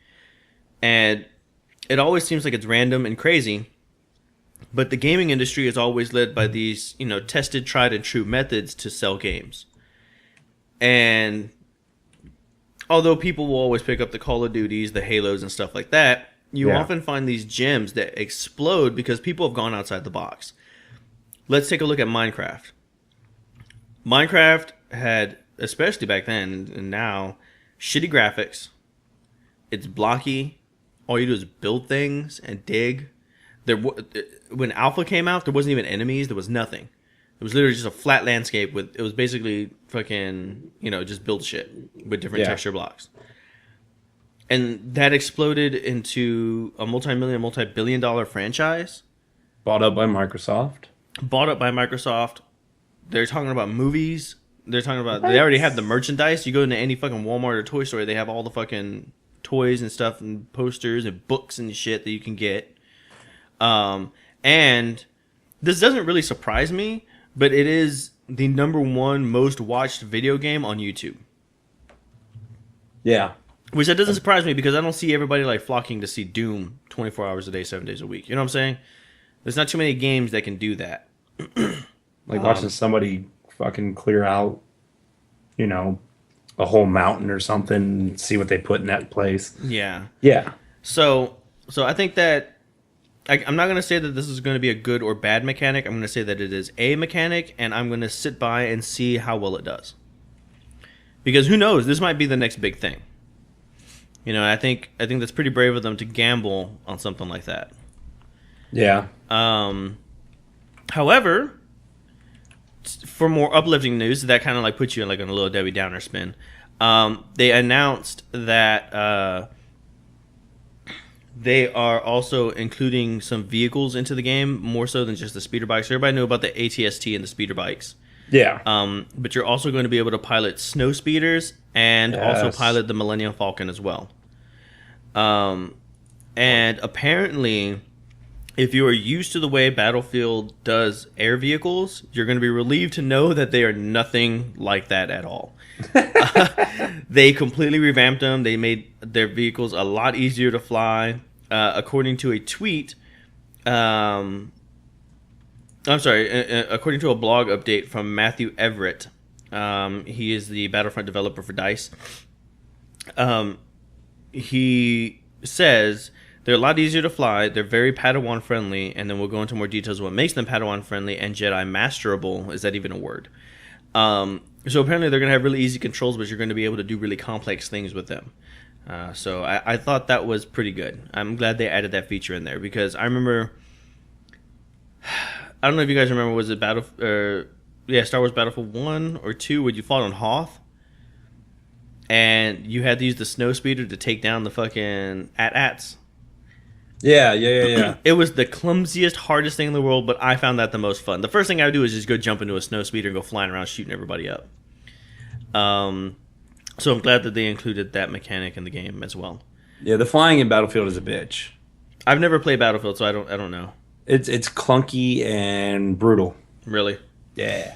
And it always seems like it's random and crazy, but the gaming industry is always led by these, tested, tried, and true methods to sell games. And although people will always pick up the Call of Duties, the Halos, and stuff like that, you often find these gems that explode because people have gone outside the box. Let's take a look at Minecraft. Minecraft had, especially back then and now, shitty graphics. It's blocky. All you do is build things and dig. When Alpha came out, there wasn't even enemies. There was nothing. It was literally just a flat landscape it was basically fucking, just build shit with different texture blocks. And that exploded into a multi-billion dollar franchise. Bought up by Microsoft. They're talking about movies. They already have the merchandise. You go into any fucking Walmart or Toy Story, they have all the fucking toys and stuff and posters and books and shit that you can get. And this doesn't really surprise me, but it is the #1 most watched video game on YouTube. Yeah. Which that doesn't surprise me because I don't see everybody like flocking to see Doom 24 hours a day, 7 days a week. You know what I'm saying? There's not too many games that can do that. Like watching somebody fucking clear out, a whole mountain or something and see what they put in that place. Yeah. Yeah. So I think that I'm not going to say that this is going to be a good or bad mechanic. I'm going to say that it is a mechanic, and I'm going to sit by and see how well it does. Because who knows? This might be the next big thing. I think that's pretty brave of them to gamble on something like that. Yeah. However, for more uplifting news, that kind of like puts you in like on a little Debbie Downer spin. They announced that they are also including some vehicles into the game, more so than just the speeder bikes. Everybody knew about the ATST and the speeder bikes. Yeah. But you're also going to be able to pilot snow speeders and also pilot the Millennium Falcon as well. And apparently, if you are used to the way Battlefield does air vehicles, you're going to be relieved to know that they are nothing like that at all. They completely revamped them. They made their vehicles a lot easier to fly. According to a tweet, according to a blog update from Matthew Everett, he is the Battlefront developer for DICE. He says they're a lot easier to fly, they're very Padawan friendly, and then we'll go into more details of what makes them Padawan friendly and Jedi masterable. Is that even a word? So apparently they're going to have really easy controls, but you're going to be able to do really complex things with them. So I thought that was pretty good. I'm glad they added that feature in there, because I remember... I don't know if you guys remember, was it Star Wars Battlefield 1 or 2, where you fought on Hoth? And you had to use the snow speeder to take down the fucking AT-ATs. Yeah. It was the clumsiest, hardest thing in the world, but I found that the most fun. The first thing I would do is just go jump into a snow speeder and go flying around shooting everybody up. So I'm glad that they included that mechanic in the game as well. Yeah, the flying in Battlefield is a bitch. I've never played Battlefield, so I don't know. It's clunky and brutal. Really? Yeah.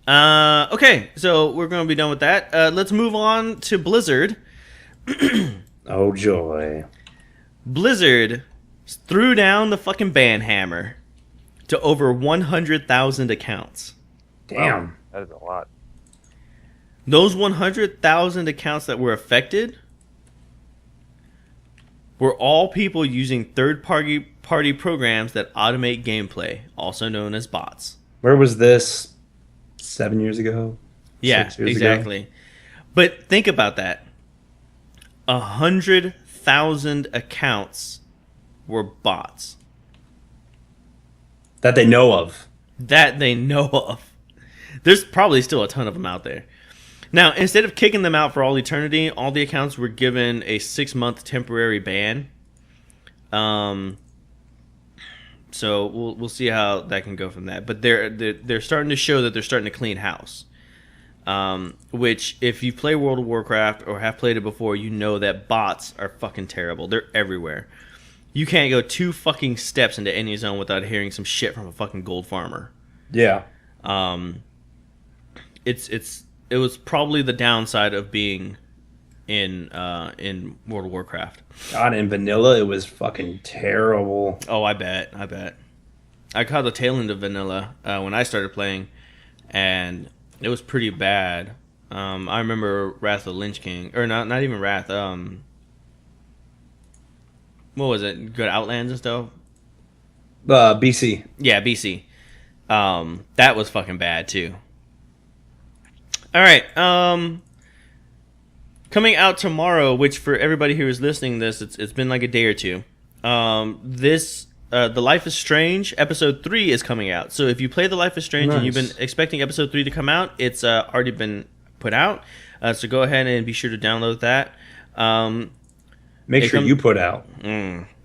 Okay, so we're going to be done with that. Let's move on to Blizzard. Oh, joy. Blizzard threw down the fucking ban hammer to over 100,000 accounts. Damn. Wow, that is a lot. Those 100,000 accounts that were affected were all people using third-party programs that automate gameplay, also known as bots. Where was this? 7 years ago? Yeah, 6 years exactly. ago? But think about that. 100,000 accounts were bots. That they know of. That they know of. There's probably still a ton of them out there. Now, instead of kicking them out for all eternity, all the accounts were given a 6-month temporary ban. So we'll see how that can go from that. But they're starting to show that they're starting to clean house. Which, if you play World of Warcraft or have played it before, you know that bots are fucking terrible. They're everywhere. You can't go 2 fucking steps into any zone without hearing some shit from a fucking gold farmer. Yeah. It was probably the downside of being in World of Warcraft. God, in vanilla, it was fucking terrible. Oh, I bet. I caught the tail end of vanilla when I started playing, and it was pretty bad. I remember Wrath of the Lynch King, or not even Wrath. What was it? Good Outlands and stuff. BC. Yeah, BC. That was fucking bad too. All right. Coming out tomorrow, which for everybody who is listening to this, it's been like a day or two. The Life is Strange episode 3 is coming out. So if you play The Life is Strange and you've been expecting episode 3 to come out, it's already been put out. So go ahead and be sure to download that. Make sure you put out.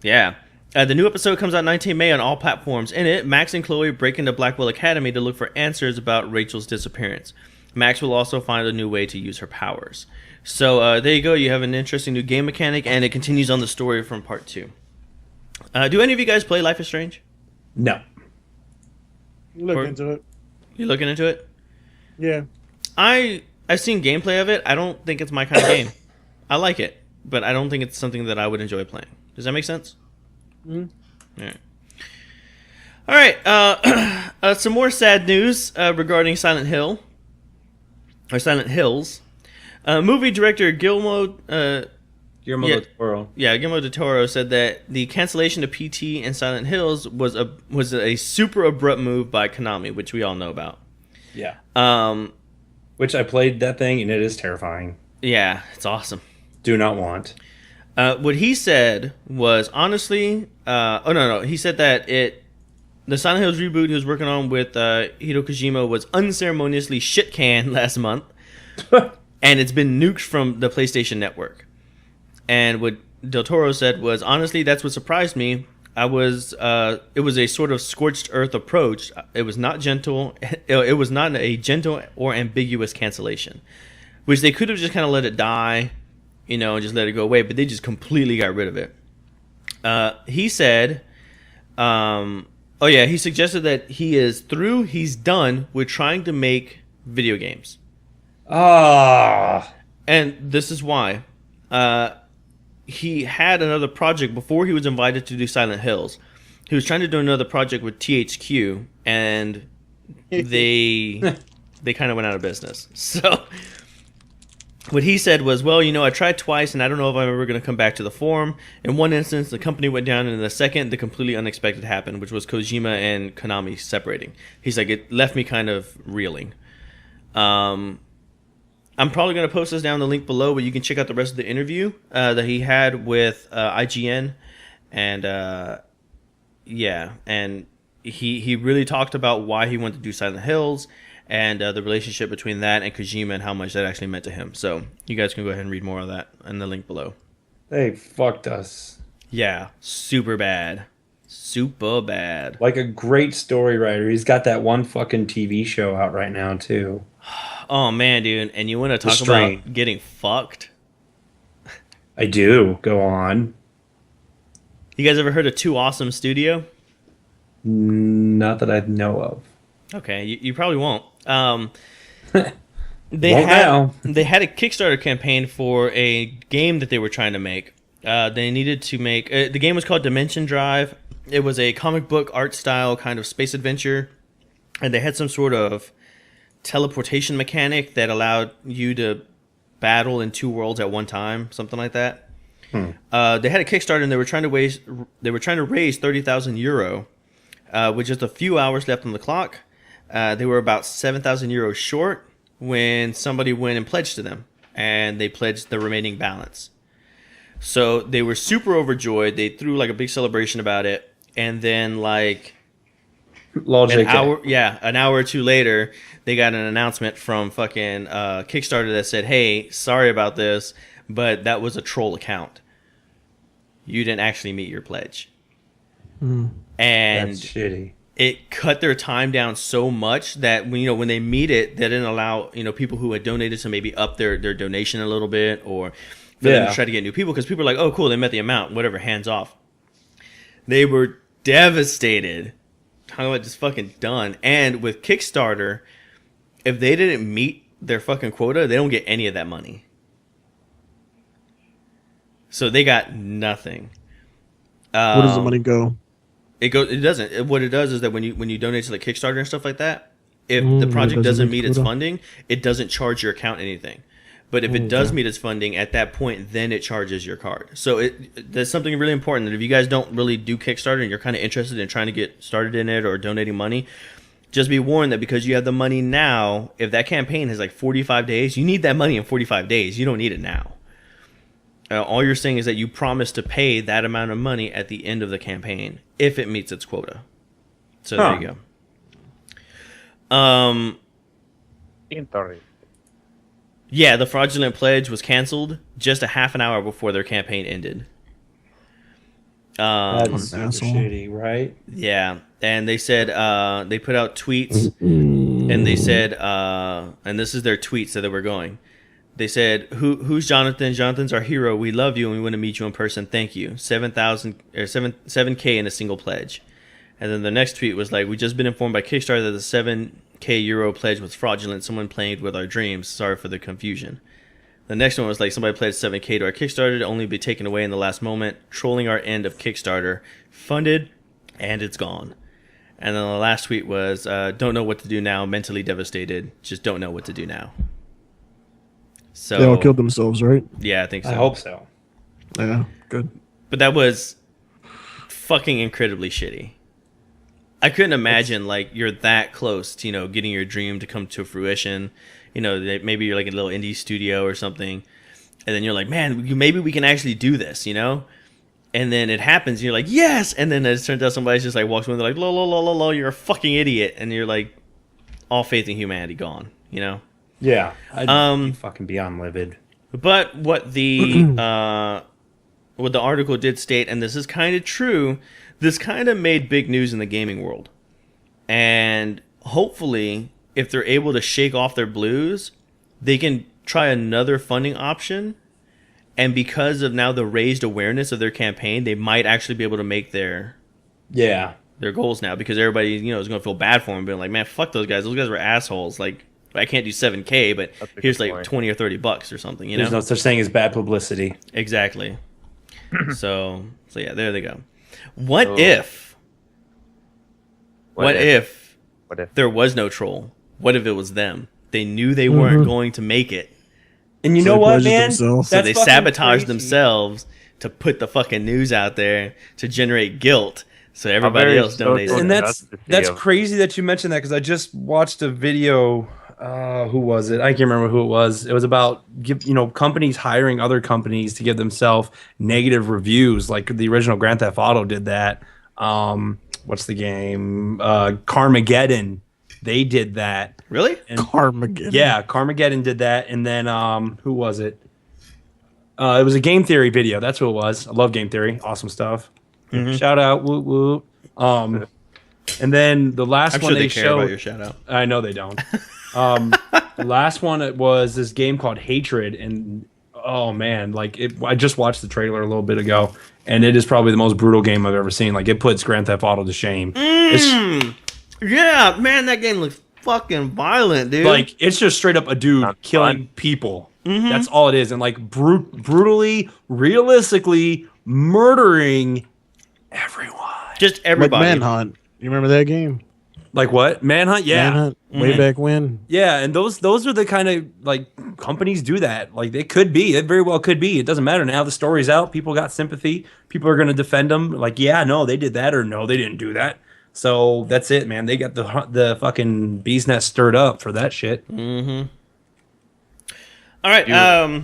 Yeah. The new episode comes out 19 May on all platforms. In it, Max and Chloe break into Blackwell Academy to look for answers about Rachel's disappearance. Max will also find a new way to use her powers. So there you go. You have an interesting new game mechanic, and it continues on the story from part 2. Do any of you guys play Life is Strange? No. Look into it. You looking into it? Yeah. I've seen gameplay of it. I don't think it's my kind of game. I like it, but I don't think it's something that I would enjoy playing. Does that make sense? Yeah. All right. Some more sad news regarding Silent Hill. Or Silent Hills. Movie director Guillermo del Toro. Yeah, Guillermo del Toro said that the cancellation of PT and Silent Hills was a super abrupt move by Konami, which we all know about. Yeah. Which I played that thing, and it is terrifying. Yeah, it's awesome. Do not want. What he said was, honestly... He said that the Silent Hills reboot he was working on with Hideo Kojima was unceremoniously shit-canned last month. And it's been nuked from the PlayStation Network. And what Del Toro said was, honestly, that's what surprised me. It was a sort of scorched earth approach. It was not gentle. It was not a gentle or ambiguous cancellation, which they could have just kind of let it die, and just let it go away. But they just completely got rid of it. He said, he suggested that he is through. He's done with trying to make video games. And this is why. He had another project before he was invited to do Silent Hills. He was trying to do another project with THQ, and they kind of went out of business. So what he said was, well, I tried twice, and I don't know if I'm ever going to come back to the forum. In one instance, the company went down, and in the second, the completely unexpected happened, which was Kojima and Konami separating. He's like, it left me kind of reeling. I'm probably going to post this down the link below, but you can check out the rest of the interview that he had with IGN. And, and he really talked about why he wanted to do Silent Hills and the relationship between that and Kojima and how much that actually meant to him. So you guys can go ahead and read more of that in the link below. They fucked us. Yeah, super bad. Super bad. Like a great story writer. He's got that one fucking TV show out right now, too. Oh man, dude! And you want to talk strain. about getting fucked? I do. Go on. You guys ever heard of Too Awesome Studio? Not that I know of. Okay, you probably won't. They Won't now. had a Kickstarter campaign for a game that they were trying to make. They needed to make the game was called Dimension Drive. It was a comic book art style kind of space adventure, and they had some sort of teleportation mechanic that allowed you to battle in two worlds at one time, something like that. They had a Kickstarter, and they were trying to raise 30,000 euro, with just a few hours left on the clock. They were about 7,000 euros short when somebody went and pledged to them, and they pledged the remaining balance. So they were super overjoyed. They threw like a big celebration about it, and then like an hour or two later, they got an announcement from fucking Kickstarter that said, "Hey, sorry about this, but that was a troll account. You didn't actually meet your pledge." And That's shitty. It cut their time down so much that when they meet it, they didn't allow people who had donated to maybe up their donation a little bit, or for them to try to get new people, because people are like, oh cool, they met the amount, whatever, hands off. They were devastated. Talking about just fucking done. And with Kickstarter, if they didn't meet their fucking quota, they don't get any of that money. So they got nothing. Where does the money go? It doesn't. What it does is that when you donate to like Kickstarter and stuff like that, if the project doesn't meet its funding, it doesn't charge your account anything. But if it does meet its funding, at that point, then it charges your card. So there's something really important that if you guys don't really do Kickstarter and you're kind of interested in trying to get started in it or donating money, just be warned that because you have the money now, if that campaign has like 45 days, you need that money in 45 days. You don't need it now. All you're saying is that you promise to pay that amount of money at the end of the campaign if it meets its quota. So there you go. Yeah, the fraudulent pledge was canceled just a half an hour before their campaign ended. That's super shitty, right? Yeah, and they said they put out tweets, and they said, and this is their tweets that they were going. They said, "Who's Jonathan? Jonathan's our hero. We love you, and we want to meet you in person. Thank you. 7K in a single pledge." And then the next tweet was like, "We just been informed by Kickstarter that the 7K euro pledge was fraudulent. Someone played with our dreams. Sorry for the confusion." The next one was like, "Somebody pledged 7K to our Kickstarter to only be taken away in the last moment. Trolling our end of Kickstarter. Funded, and it's gone." And then the last tweet was, "Don't know what to do now. Mentally devastated. Just don't know what to do now." So They all killed themselves, right? Yeah, I think so. I hope so. Yeah, good. But that was fucking incredibly shitty. I couldn't imagine like you're that close to getting your dream to come to fruition. Maybe you're like a little indie studio or something, and then you're like, man, maybe we can actually do this, And then it happens, and you're like, yes, and then it turns out somebody's just like walks in, they're like, lo, you're a fucking idiot, and you're like, all faith in humanity gone, Yeah, I'd fucking beyond livid. But what the article did state, and this is kind of true, this kind of made big news in the gaming world. And hopefully, if they're able to shake off their blues, they can try another funding option. And because of now the raised awareness of their campaign, they might actually be able to make their goals now. Because everybody, is going to feel bad for them, being like, man, fuck those guys. Those guys were assholes. Like, I can't do 7K, but here's like $20 or $30 or something. There's no such thing as bad publicity. Exactly. so yeah, there they go. What if there was no troll? What if it was them? They knew they weren't going to make it. And you know what, man? So they sabotaged themselves to put the fucking news out there to generate guilt. So everybody else donates. And that's crazy that you mentioned that, because I just watched a video. Who was it? I can't remember who it was. It was about companies hiring other companies to give themselves negative reviews, like the original Grand Theft Auto did that. What's the game? Carmageddon. They did that. Really? And, Carmageddon. Yeah, Carmageddon did that. And then who was it? It was a Game Theory video. That's who it was. I love Game Theory. Awesome stuff. Mm-hmm. Shout out. Woo woo. And then the last one they showed. care about your shout out. I know they don't. The last one was this game called Hatred, and oh man, like I just watched the trailer a little bit ago, and it is probably the most brutal game I've ever seen. Like it puts Grand Theft Auto to shame. Yeah, man, that game looks fucking violent, dude. Like it's just straight up a dude Not killing fun. people. That's all it is, and like brutally, realistically murdering everyone. just Like everybody. Manhunt. You remember that game? Like what? Manhunt? Yeah. Manhunt. Way back when. Yeah, and those are the kind of like companies do that. Like it could be, it very well could be. It doesn't matter now. The story's out. People got sympathy. People are going to defend them. Like, yeah, no, they did that, or no, they didn't do that. So that's it, man. They got the fucking bee's nest stirred up for that shit. All right.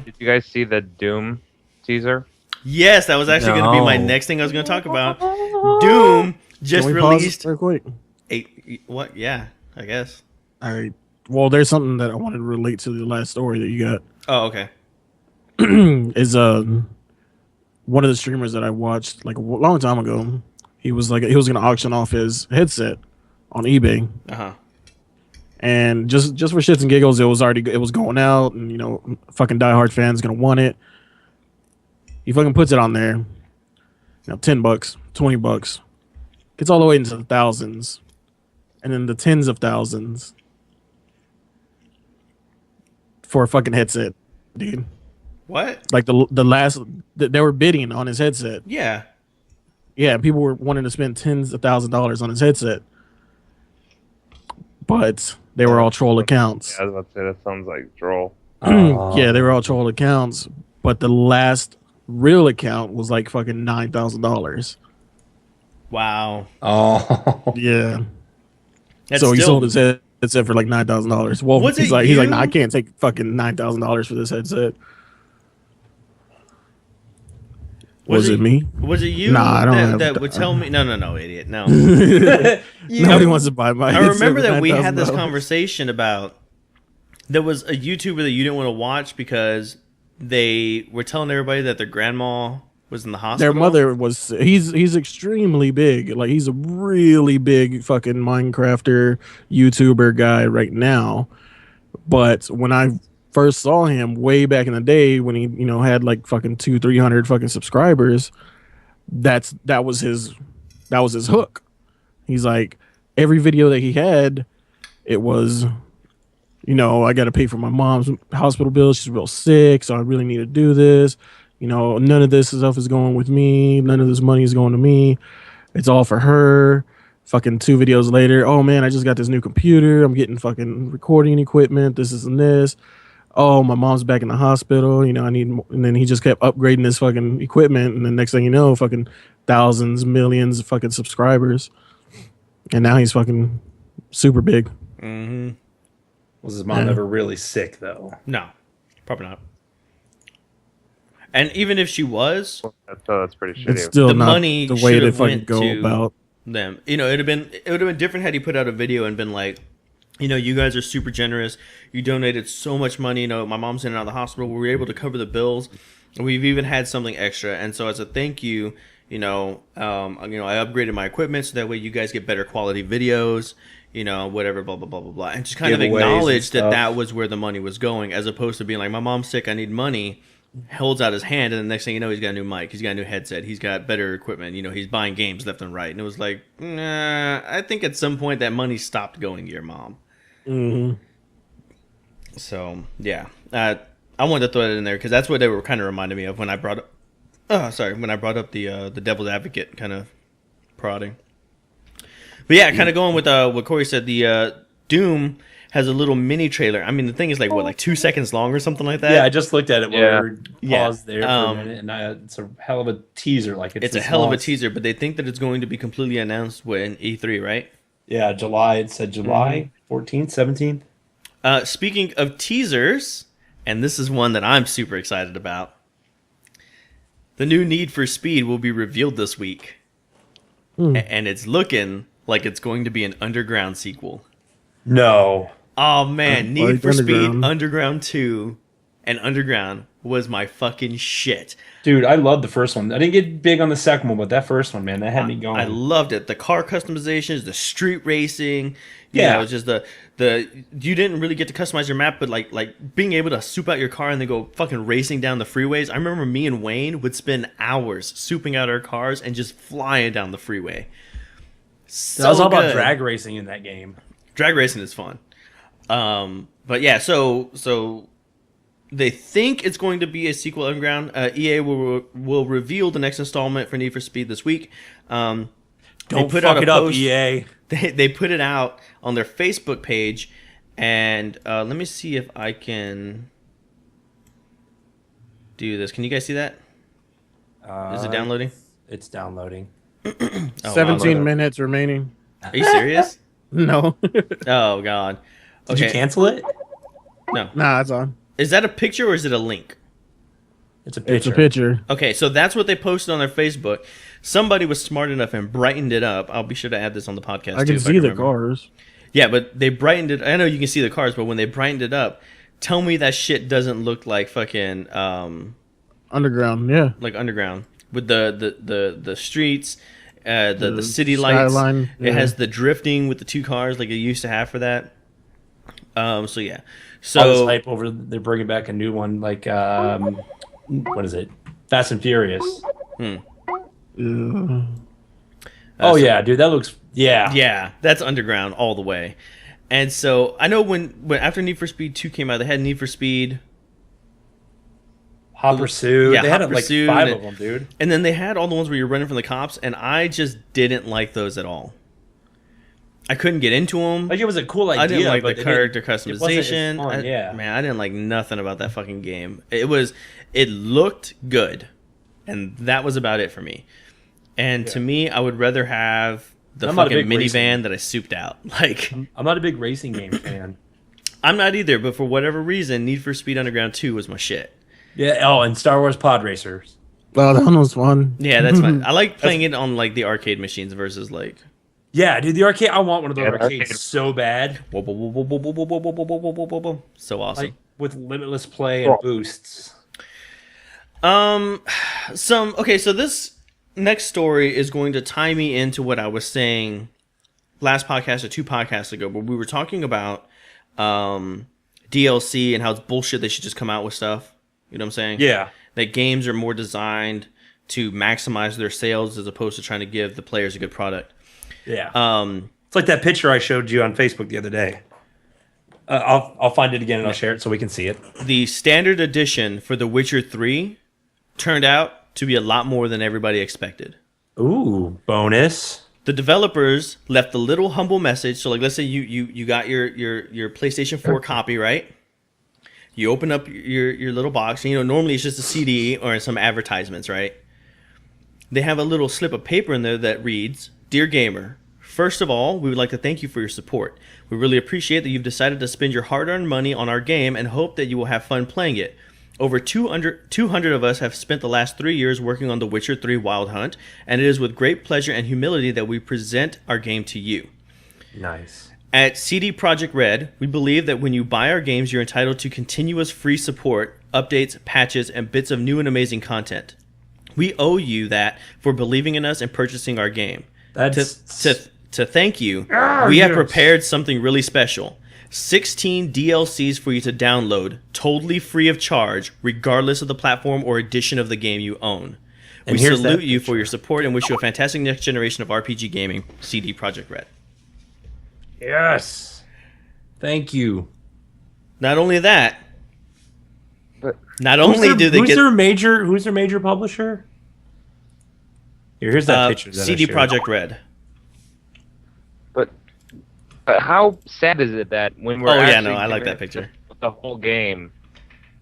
Did you guys see the Doom teaser? Yes, that was actually going to be my No. next thing I was going to talk about. Doom just Can we pause released. real quick? What? Yeah, I guess. Well, there's something that I wanted to relate to the last story that you got. Oh, okay. Is one of the streamers that I watched like a long time ago. He was going to auction off his headset on eBay, and just for shits and giggles, it was going out, and you know, fucking diehard fans gonna want it. He fucking puts it on there, you know, $10, $20, gets all the way into the thousands, and then the tens of thousands for a fucking headset, dude. What? Like the last they were bidding on his headset. Yeah. Yeah, people were wanting to spend tens of $1,000s on his headset, but they were all troll accounts. Yeah, I was about to say that sounds like troll. Yeah, they were all troll accounts, but the last real account was like fucking $9,000. Wow. Oh, Yeah. That's So he still- sold his headset for like $9,000. Well, Was he's it like, you? nah, I can't take fucking $9,000 for this headset. Was it me? Was it you Nah, I don't have- that would tell me? No, idiot. No. Nobody wants to buy my I headset remember for that we had this $9,000. conversation about there was a YouTuber that you didn't want to watch because they were telling everybody that their grandma was in the hospital. Their mother was he's extremely big. Like he's a really big fucking Minecrafter YouTuber guy right now. But when I first saw him way back in the day when he, you know, had like fucking 200-300 fucking subscribers, that was his hook. He's like, every video that he had, it was, you know, I got to pay for my mom's hospital bill. She's real sick, so I really need to do this. You know, none of this stuff is going with me. None of this money is going to me. It's all for her. Fucking 2 videos later, oh man, I just got this new computer. I'm getting fucking recording equipment. This and this. Oh, my mom's back in the hospital. You know, I need more. And then he just kept upgrading his fucking equipment. And then next thing you know, fucking thousands, millions of fucking subscribers. And now he's fucking super big. was his mom ever really sick though? No, probably not. And even if she was, That's pretty shitty. It's still The not money the way should they have fucking went go to- about. them, you know, it would have been different had he put out a video and been like, you know, you guys are super generous. You donated so much money. You know, my mom's in and out of the hospital. We were able to cover the bills. We've even had something extra. And so as a thank you, I upgraded my equipment so that way you guys get better quality videos, you know, whatever, blah, blah, blah, blah, blah. And just kind of Giveaways and acknowledge that stuff. that was where the money was going, as opposed to being like, my mom's sick, I need money. Holds out his hand, and the next thing you know, he's got a new mic, he's got a new headset, he's got better equipment, you know, he's buying games left and right. And it was like, nah, I think at some point that money stopped going to your mom. So yeah, I wanted to throw that in there because that's what they were kind of reminding me of when I brought up the devil's advocate kind of prodding. But yeah, kind of going with what Corey said, the Doom has a little mini trailer. I mean, the thing is like 2 seconds long or something like that. Yeah, I just looked at it when Yeah. we were Yeah. paused there for a minute, and it's a hell of a teaser. Like It's a this hell of a long- teaser, but they think that it's going to be completely announced when E3, right? Yeah, July. It said July 14th, 17th. Speaking of teasers, and this is one that I'm super excited about, the new Need for Speed will be revealed this week. And it's looking like it's going to be an Underground sequel. No. Oh man, Need like for Speed Underground. Underground 2 and Underground was my fucking shit. Dude, I love the first one. I didn't get big on the second one, but that first one, man, that had me going. I loved it. The car customizations, the street racing. Yeah, it was just the you didn't really get to customize your map, but like being able to soup out your car and then go fucking racing down the freeways. I remember me and Wayne would spend hours souping out our cars and just flying down the freeway. That was all about drag racing in that game. Drag racing is fun. But yeah, so they think it's going to be a sequel Underground. EA will reveal the next installment for Need for Speed this week. Don't fuck it up, EA. They put it out on their Facebook page, and let me see if I can do this. Can you guys see that? Is it downloading? It's downloading. 17 minutes remaining. Are you serious? No. Oh God. Did you cancel it? No. Nah, it's on. Is that a picture or is it a link? It's a picture. It's a picture. Okay, so that's what they posted on their Facebook. Somebody was smart enough and brightened it up. I'll be sure to add this on the podcast. I can see the cars. Yeah, but they brightened it. I know you can see the cars, but when they brightened it up, tell me that shit doesn't look like fucking Underground, yeah. like Underground with the streets, the city lights. Skyline, yeah. It has the drifting with the two cars like it used to have for that. So yeah. So all this hype over they're bringing back a new one like what is it? Fast and Furious. Oh yeah, dude, that looks yeah, that's Underground all the way. And so I know when after Need for Speed 2 came out, they had Need for Speed Hot Pursuit. Yeah, they Hot had Pursuit, like 5 of them, dude. And then they had all the ones where you're running from the cops, and I just didn't like those at all. I couldn't get into them. Like, it was a cool idea. I didn't like but the character customization. It wasn't as fun, yeah. Man, I didn't like nothing about that fucking game. It looked good, and that was about it for me. And to me, I would rather have the fucking minivan that I souped out. Like, I'm not a big racing game fan. I'm not either, but for whatever reason, Need for Speed Underground 2 was my shit. Yeah. Oh, and Star Wars Pod Racers. Well, that one was fun. Yeah, that's fine. I like playing it on like the arcade machines versus like. Yeah, dude, the arcade. I want one of those arcades so bad. So awesome. Like, with limitless play and boosts. So this next story is going to tie me into what I was saying last podcast or 2 podcasts ago, where we were talking about DLC and how it's bullshit they should just come out with stuff. You know what I'm saying? Yeah. That games are more designed to maximize their sales as opposed to trying to give the players a good product. Yeah. It's like that picture I showed you on Facebook the other day. I'll find it again and I'll share it so we can see it. The standard edition for The Witcher 3 turned out to be a lot more than everybody expected. Ooh, bonus. The developers left a little humble message. So, like, let's say you got your PlayStation 4 copy, right? You open up your little box. And, normally it's just a CD or some advertisements, right? They have a little slip of paper in there that reads, "Dear gamer, first of all, we would like to thank you for your support. We really appreciate that you've decided to spend your hard-earned money on our game and hope that you will have fun playing it. Over 200 of us have spent the last 3 years working on The Witcher 3 Wild Hunt, and it is with great pleasure and humility that we present our game to you." Nice. At CD Projekt Red, we believe that when you buy our games, you're entitled to continuous free support, updates, patches, and bits of new and amazing content. We owe you that for believing in us and purchasing our game. To thank you, we have prepared something really special. 16 DLCs for you to download, totally free of charge, regardless of the platform or edition of the game you own. We salute you for your support and wish you a fantastic next generation of RPG gaming. CD Projekt Red. Yes. Thank you. Not only that, But who's their major publisher? Here's that picture. CD Projekt Red. But how sad is it that when we're I like that picture. The whole game,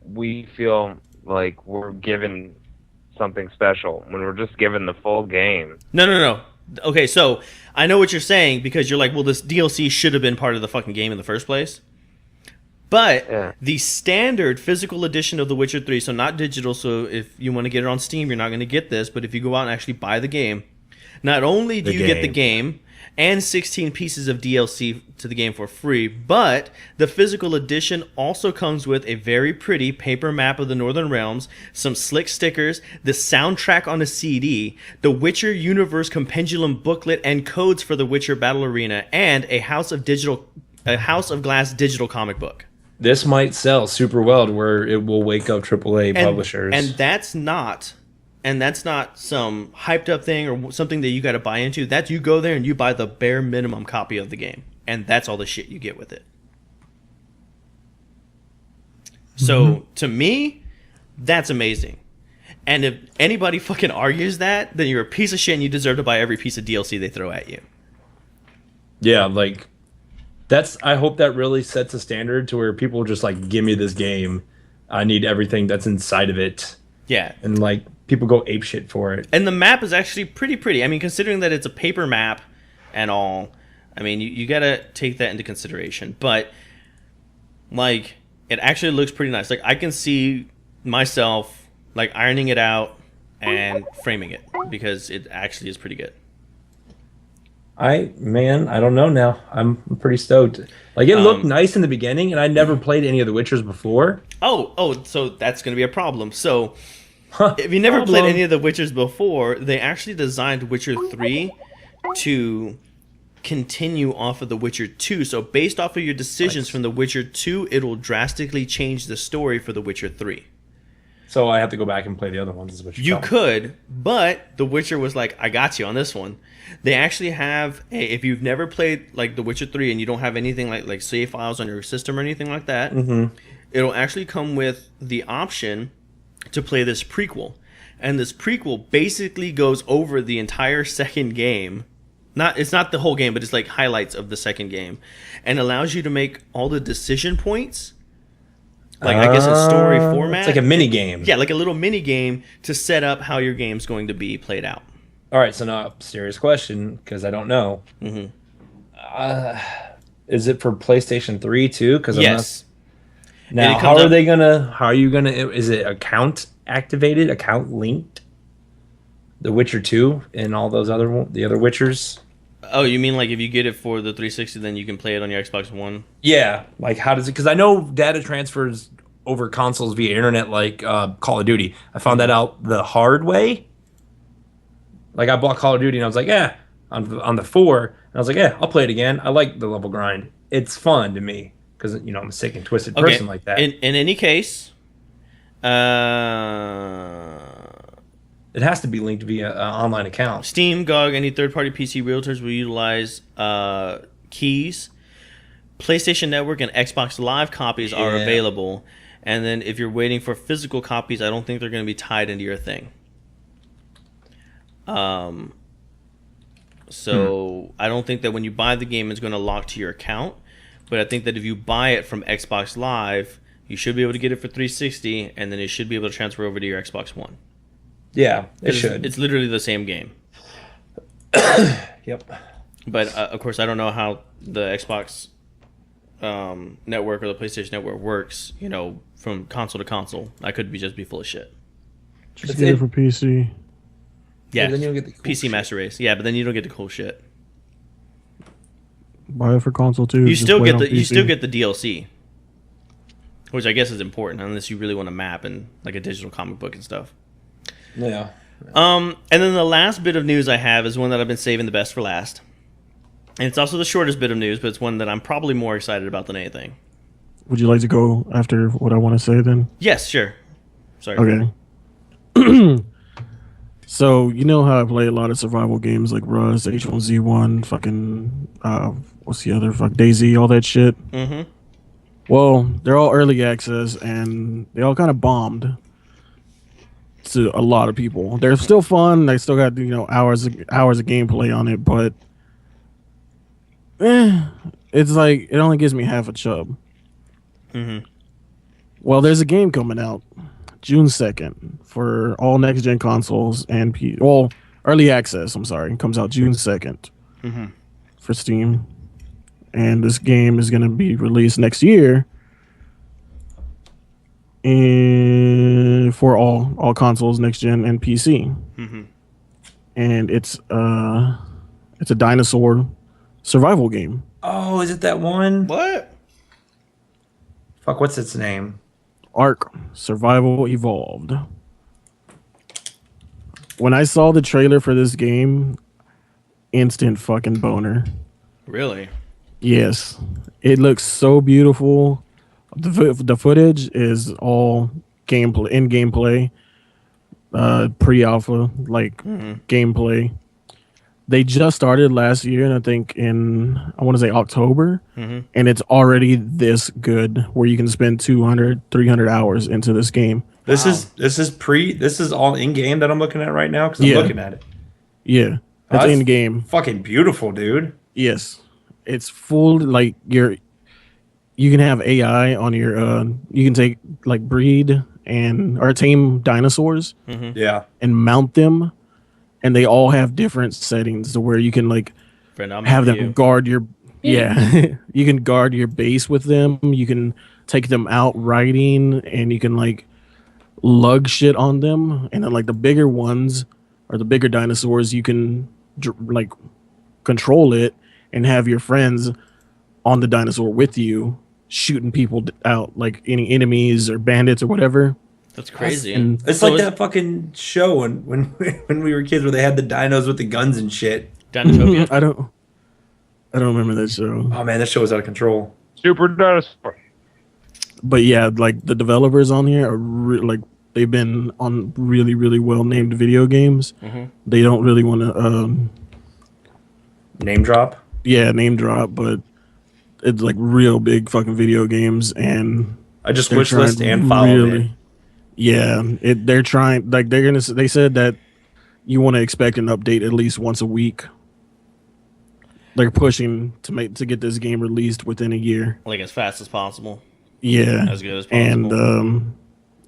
we feel like we're given something special when we're just given the full game. No. Okay, so I know what you're saying because you're like, well, this DLC should have been part of the fucking game in the first place. But the standard physical edition of The Witcher 3, so not digital, so if you want to get it on Steam, you're not going to get this, but if you go out and actually buy the game, Not only do you get the game and 16 pieces of DLC to the game for free, but the physical edition also comes with a very pretty paper map of the Northern Realms, some slick stickers, the soundtrack on a CD, the Witcher Universe Compendium booklet and codes for the Witcher Battle Arena, and a House of Glass digital comic book. This might sell super well to where it will wake up AAA publishers. And that's not some hyped up thing or something that you got to buy into. That's you go there and you buy the bare minimum copy of the game, and that's all the shit you get with it. So to me, that's amazing. And if anybody fucking argues that, then you're a piece of shit and you deserve to buy every piece of DLC they throw at you. Yeah, like I hope that really sets a standard to where people just like, give me this game. I need everything that's inside of it. Yeah. And like people go apeshit for it. And the map is actually pretty pretty. I mean, considering that it's a paper map and all, I mean, you got to take that into consideration. But like, it actually looks pretty nice. Like, I can see myself like ironing it out and framing it because it actually is pretty good. I don't know now. I'm pretty stoked. Like, it looked nice in the beginning, and I never played any of the Witchers before. Oh, so that's going to be a problem. So, if you never played any of the Witchers before, they actually designed Witcher 3 to continue off of the Witcher 2. So, based off of your decisions from the Witcher 2, it'll drastically change the story for the Witcher 3. So, I have to go back and play the other ones, is what you're You telling me. could, but The Witcher was like, I got you on this one. They actually have, if you've never played like The Witcher 3 and you don't have anything like save files on your system or anything like that, it'll actually come with the option to play this prequel. And this prequel basically goes over the entire second game. It's not the whole game, but it's like highlights of the second game. And allows you to make all the decision points. Like, I guess a story format. It's like a mini game. Yeah, like a little mini game to set up how your game's going to be played out. All right, so now, serious question, because I don't know. Is it for PlayStation 3 too? Yes. Now, how are you gonna, is it account activated, account linked? The Witcher 2 and all those the other Witchers? Oh, you mean like if you get it for the 360, then you can play it on your Xbox One? Yeah, like how does it, because I know data transfers over consoles via internet like Call of Duty. I found that out the hard way. Like, I bought Call of Duty and I was like, yeah, on the 4. And I was like, yeah, I'll play it again. I like the level grind. It's fun to me because, you know, I'm a sick and twisted person like that. In any case, it has to be linked via an online account. Steam, GOG, any third-party PC realtors will utilize keys. PlayStation Network and Xbox Live copies are available. And then if you're waiting for physical copies, I don't think they're going to be tied into your thing. So I don't think that when you buy the game it's going to lock to your account, but I think that if you buy it from Xbox Live, you should be able to get it for 360, and then it should be able to transfer over to your Xbox One. Yeah, it should. It's literally the same game. Yep. But of course, I don't know how the Xbox network or the PlayStation Network works. You know, from console to console. I could just be full of shit. Just get it for PC. Yeah, then you'll get the cool PC shit. Master Race. Yeah, but then you don't get the cool shit. Buy it for console too. You still get the DLC, which I guess is important unless you really want a map and like a digital comic book and stuff. Yeah. And then the last bit of news I have is one that I've been saving the best for last, and it's also the shortest bit of news, but it's one that I'm probably more excited about than anything. Would you like to go after what I want to say then? Yes, sure. Sorry. Okay. So, you know how I play a lot of survival games like Rust, H1Z1, fucking, what's the other, DayZ, all that shit? Mm-hmm. Well, they're all early access, and they all kind of bombed to a lot of people. They're still fun. They still got, you know, hours of gameplay on it, but it's like, it only gives me half a chub. Mm-hmm. Well, there's a game coming out June 2nd for all next-gen consoles and early access, I'm sorry. It comes out June 2nd for Steam. And this game is going to be released next year for all consoles, next-gen, and PC. and it's a dinosaur survival game. Oh, is it that one? What? Fuck, what's its name? Ark Survival Evolved. When I saw the trailer for this game, instant fucking boner. Really? Yes, it looks so beautiful. The footage is all gameplay, in-game play, pre-alpha gameplay. They just started last year, and I think I want to say October, and it's already this good where you can spend 200, 300 hours into this game. This is all in game that I'm looking at right now because I'm looking at it. Yeah, it's in game. Fucking beautiful, dude. Yes, it's full. Like you can have AI on your. You can take breed or tame dinosaurs. Yeah, and mount them, and they all have different settings to where you can have them guard your. Yeah, you can guard your base with them. You can take them out riding, and you can lug shit on them, and then the bigger ones or the bigger dinosaurs, you can control it and have your friends on the dinosaur with you shooting people out, any enemies or bandits or whatever. That's crazy. It's like that fucking show when we were kids where they had the dinos with the guns and shit. Dinotopia. I don't remember that show. Oh man, that show was out of control. Super dinosaur. But yeah, the developers on here are they've been on really, really well named video games. They don't really want to Name drop. Yeah, name drop, but it's real big fucking video games, and I just wishlist and followed it. Yeah, they're trying. They said that you want to expect an update at least once a week. They're pushing to get this game released within a year, As fast as possible. Yeah, As good as possible. And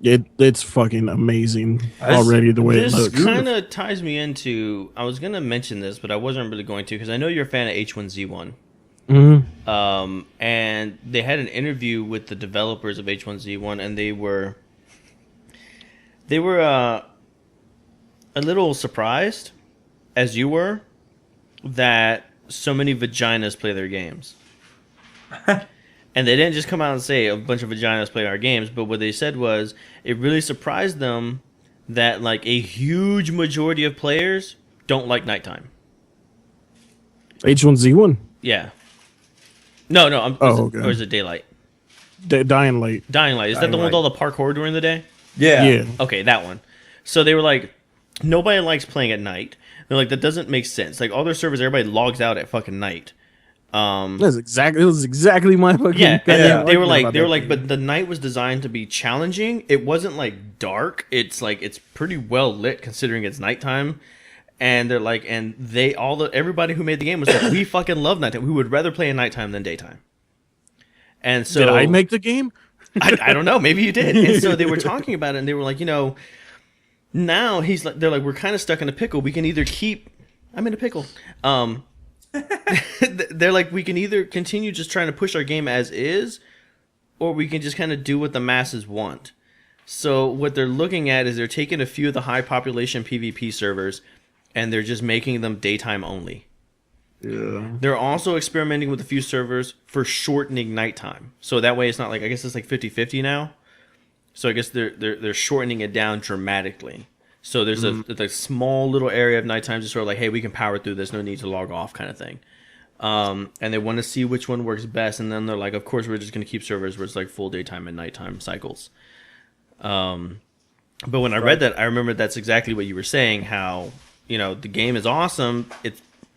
it's fucking amazing already the way it looks. This kind of ties me into. I was gonna mention this, but I wasn't really going to because I know you're a fan of H1Z1. And they had an interview with the developers of H1Z1, and they were a little surprised, as you were, that so many vaginas play their games. And they didn't just come out and say a bunch of vaginas play our games, but what they said was it really surprised them that a huge majority of players don't like nighttime. H1Z1? Yeah. No. Okay. Or is it daylight? Dying Light. Dying Light. Is that the one with all the parkour during the day? Yeah. Okay, that one. So they were like, nobody likes playing at night. They're like, that doesn't make sense. All their servers, everybody logs out at fucking night. It was exactly my fucking they were like, but the night was designed to be challenging. It wasn't dark. It's it's pretty well lit considering it's nighttime. And they're like, and everybody who made the game was like, we fucking love nighttime. We would rather play in nighttime than daytime. And so did I make the game? I don't know. Maybe you did. And so they were talking about it, and they were like, now they're like, we're kind of stuck in a pickle. We can either I'm in a pickle. They're like, we can either continue just trying to push our game as is, or we can just kind of do what the masses want. So what they're looking at is they're taking a few of the high population PvP servers, and they're just making them daytime only. Yeah. They're also experimenting with a few servers for shortening nighttime. So that way it's not I guess it's 50-50 now. So I guess they're shortening it down dramatically. So there's a small little area of nighttime just sort of hey, we can power through this, no need to log off kind of thing. And they want to see which one works best, and then they're like, of course we're just going to keep servers where it's full daytime and nighttime cycles. But when I read that, I remember that's exactly what you were saying, how the game is awesome,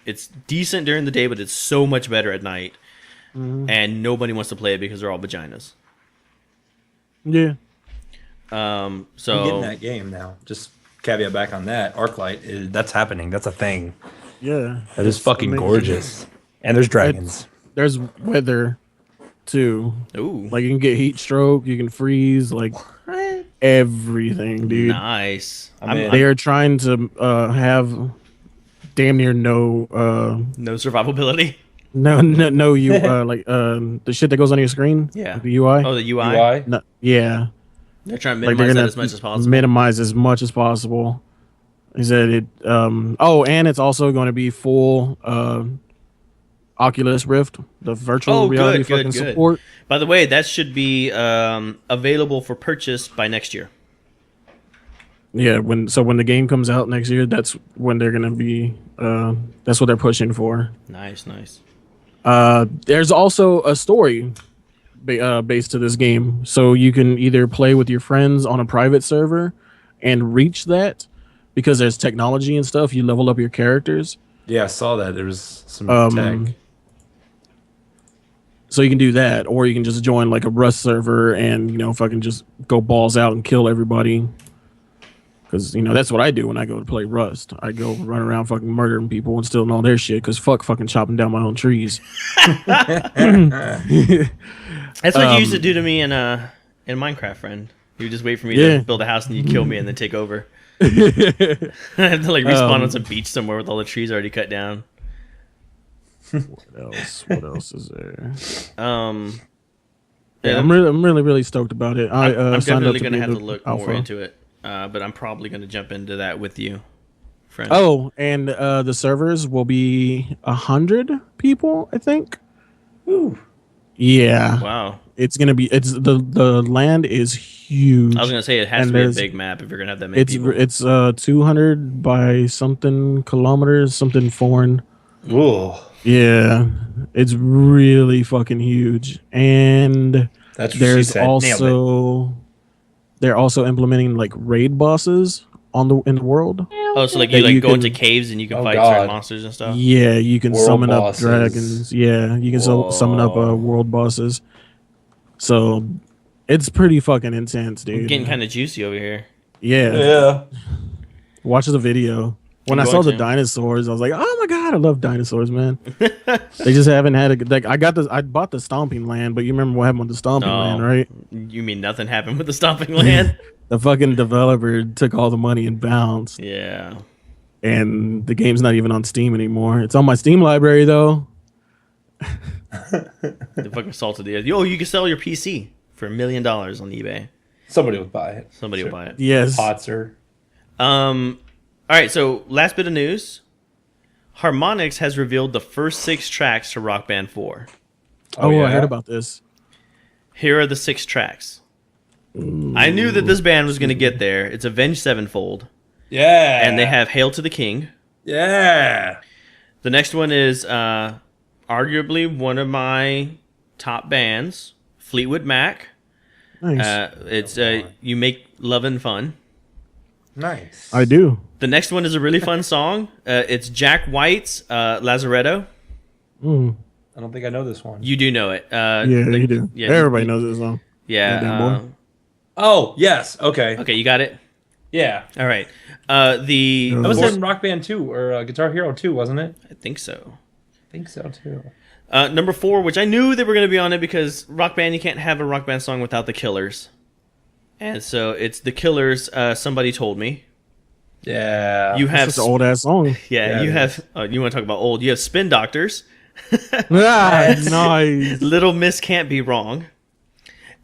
it's decent during the day, but it's so much better at night, and nobody wants to play it because they're all vaginas. Yeah. So I'm getting that game now. Just caveat back on that. Arclight, that's happening. That's a thing. Yeah. That is fucking amazing. Gorgeous. And there's dragons. There's weather too. Ooh. You can get heat stroke, you can freeze, everything, dude. Nice. They are trying to have damn near no survivability. No, you the shit that goes on your screen. Yeah. The UI. Oh, the UI. No, yeah. They're trying to minimize that as much as possible. Minimize as much as possible, He said it. And it's also going to be full Oculus Rift, the virtual reality fucking support. By the way, that should be available for purchase by next year. Yeah, when the game comes out next year, that's when they're gonna be. That's what they're pushing for. Nice. There's also a story based to this game, so you can either play with your friends on a private server and reach that because there's technology and stuff. You level up your characters. Yeah, I saw that. There was some tech. So you can do that, or you can just join like a Rust server and fucking just go balls out and kill everybody. Because, that's what I do when I go to play Rust. I go run around fucking murdering people and stealing all their shit because fuck fucking chopping down my own trees. That's what you used to do to me in Minecraft, friend. You would just wait for me to build a house and you'd kill me and then take over. I have to like respawn on some beach somewhere with all the trees already cut down. What else is there? Yeah, I'm really stoked about it. I'm signed up definitely going to have to look alpha. more into it. But I'm probably going to jump into that with you, friend. Oh, and the servers will be 100 people, I think. Ooh. Yeah. Wow. It's gonna be. It's the land is huge. I was gonna say it has to be a big map if you're gonna have that many people. It's 200 by something kilometers, something foreign. Whoa. Yeah, it's really fucking huge, and that's what there's she said. also they're also implementing like raid bosses in the world. Oh, so like you go into caves and you can fight certain monsters and stuff. Yeah, you can world summon bosses. up dragons. Yeah, you can summon up world bosses. So it's pretty fucking intense, dude. I'm getting kind of juicy over here. Yeah. Watch the video. When I saw the dinosaurs, I was like, "Oh my god, I love dinosaurs, man!" They just haven't had I bought the stomping land, but you remember what happened with the stomping land, right? You mean nothing happened with the stomping land? The fucking developer took all the money and bounced. Yeah. And the game's not even on Steam anymore. It's on my Steam library though. They fucking salted the earth. Oh, you can sell your PC for $1 million on eBay. Somebody would buy it. Somebody will buy it. Yes. Potzer. All right, so last bit of news. Harmonix has revealed the first 6 tracks to Rock Band 4. Oh, yeah? I heard about this. Here are the 6 tracks. I knew that this band was going to get there. It's Avenged Sevenfold. Yeah. And they have Hail to the King. Yeah. The next one is arguably one of my top bands, Fleetwood Mac. Nice. It's You Make Lovin' Fun. Nice. I do. The next one is a really fun song. It's Jack White's Lazaretto. Mm. I don't think I know this one. You do know it. You do. Yeah, everybody knows this song. Yeah. Oh, yes. Okay. Okay, you got it? Yeah. All right. That That was in Rock Band 2 or Guitar Hero 2, wasn't it? I think so. I think so, too. Number 4, which I knew they were going to be on it because Rock Band, you can't have a Rock Band song without the Killers. And so it's the Killers, Somebody Told Me. Yeah. You have That's an old ass song. Yeah, you have. You want to talk about old? You have Spin Doctors. Nice. Little Miss Can't Be Wrong.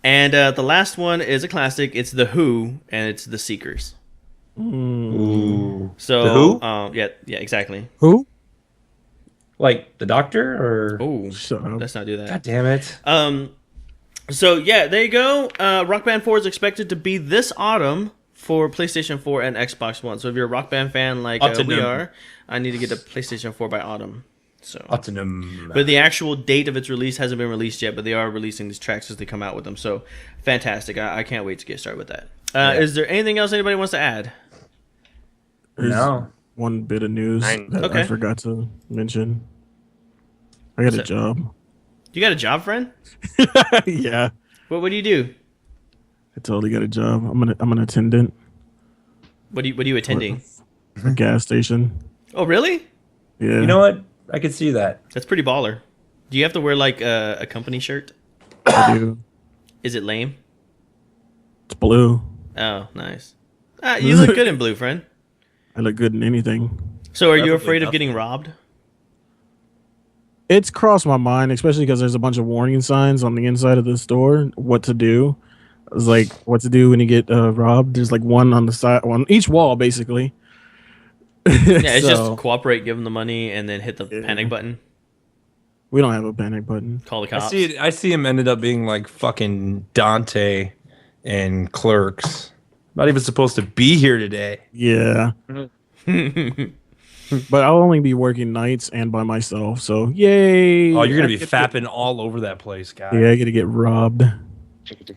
And the last one is a classic. It's The Who, and it's The Seekers. Ooh. So The Who? Yeah, exactly. Who? Like the Doctor or? Oh, Shut up. let's not do that. God damn it. So yeah, there you go. Rock Band 4 is expected to be this autumn for PlayStation 4 and Xbox One. So if you're a Rock Band fan like we are, I need to get a PlayStation 4 by autumn. So Autumn. But the actual date of its release hasn't been released yet, but they are releasing these tracks as they come out with them. So fantastic. I can't wait to get started with that. Is there anything else anybody wants to add? No. One bit of news that I forgot to mention. I got a job. You got a job, friend? Yeah. What do you do? I totally got a job. I'm an attendant. What are you attending? A gas station. Oh, really? Yeah. You know what? I could see that. That's pretty baller. Do you have to wear like a company shirt? I do. Is it lame? It's blue. Oh, nice. You look good in blue, friend. I look good in anything. So are you afraid of getting robbed? It's crossed my mind, especially because there's a bunch of warning signs on the inside of the store. What to do? It's like what to do when you get robbed. There's like one on the side, on each wall, basically. Yeah, it's So, just cooperate, give them the money, and then hit the panic button. we don't have a panic button. Call the cops. I see him ended up being like fucking Dante and Clerks. Not even supposed to be here today. Yeah. But I'll only be working nights and by myself. So yay! Oh, you're gonna be I get fapping all over that place, guy. Yeah, I get to get robbed.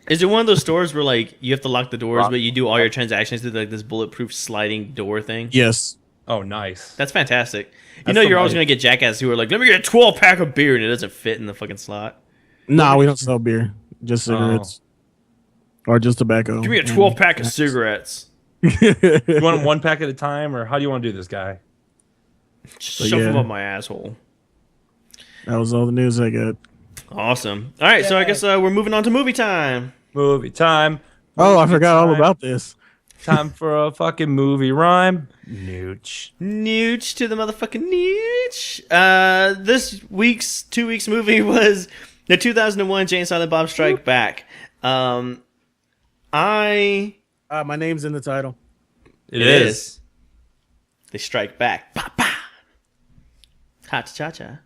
Is it one of those stores where like you have to lock the doors, but you do all your transactions through like this bulletproof sliding door thing? Yes. Oh, nice. That's fantastic. You That's know you're always somebody- gonna get jackasses who are like, let me get a 12-pack of beer, and it doesn't fit in the fucking slot. Nah, we don't sell beer. Just cigarettes. Or just tobacco. Give me a 12-pack of cigarettes. You want them one pack at a time, or how do you want to do this, guy? Just But shove them yeah. up my asshole. That was all the news I got. Awesome. All right, so I guess we're moving on to movie time. Movie time. Oh, I Movie forgot all time. about this. Time for a fucking movie rhyme. Nooch. Nooch to the motherfucking nooch. This week's 2 weeks movie was the 2001 Jay and Silent Bob Strike Back. My name's in the title. It is. They strike back. Ba, ba. Ha cha cha.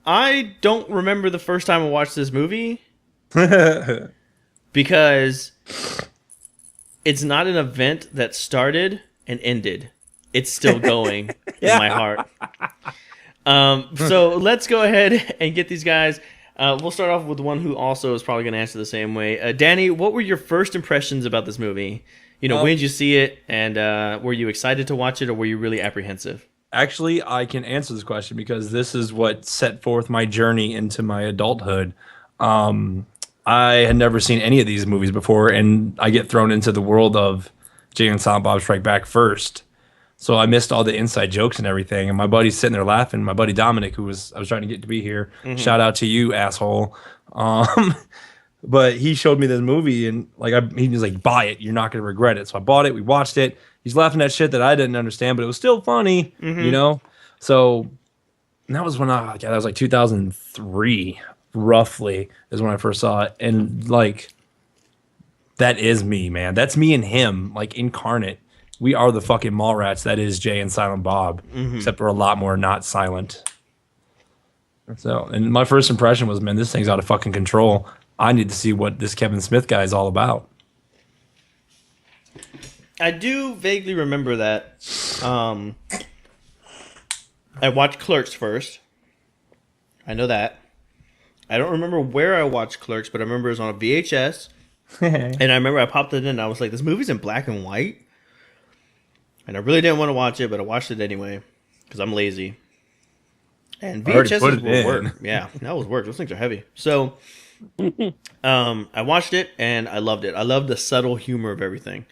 I don't remember the first time I watched this movie because it's not an event that started and ended. It's still going in my heart. So let's go ahead and get these guys. We'll start off with one who also is probably going to answer the same way. Danny, what were your first impressions about this movie? You know, when did you see it, and were you excited to watch it, or were you really apprehensive? Actually, I can answer this question because this is what set forth my journey into my adulthood. I had never seen any of these movies before, and I get thrown into the world of Jay and Silent Bob Strike Back first. So I missed all the inside jokes and everything. And my buddy's sitting there laughing. My buddy Dominic, I was trying to get to be here. Shout out to you, asshole. But he showed me this movie, and he was like, "Buy it. You're not going to regret it." So I bought it. We watched it. He's laughing at shit that I didn't understand, but it was still funny, you know. So that was when that was like 2003, roughly, is when I first saw it, and like that is me, man. That's me and him, like incarnate. We are the fucking mall rats that is Jay and Silent Bob, except we're a lot more not silent. So, and my first impression was, man, this thing's out of fucking control. I need to see what this Kevin Smith guy is all about. I do vaguely remember that. I watched Clerks first. I know that. I don't remember where I watched Clerks, but I remember it was on a VHS. And I remember I popped it in, and I was like, this movie's in black and white? And I really didn't want to watch it, but I watched it anyway, because I'm lazy. And VHS will work. Yeah, that was work. Those things are heavy. So I watched it, and I loved it. I loved the subtle humor of everything.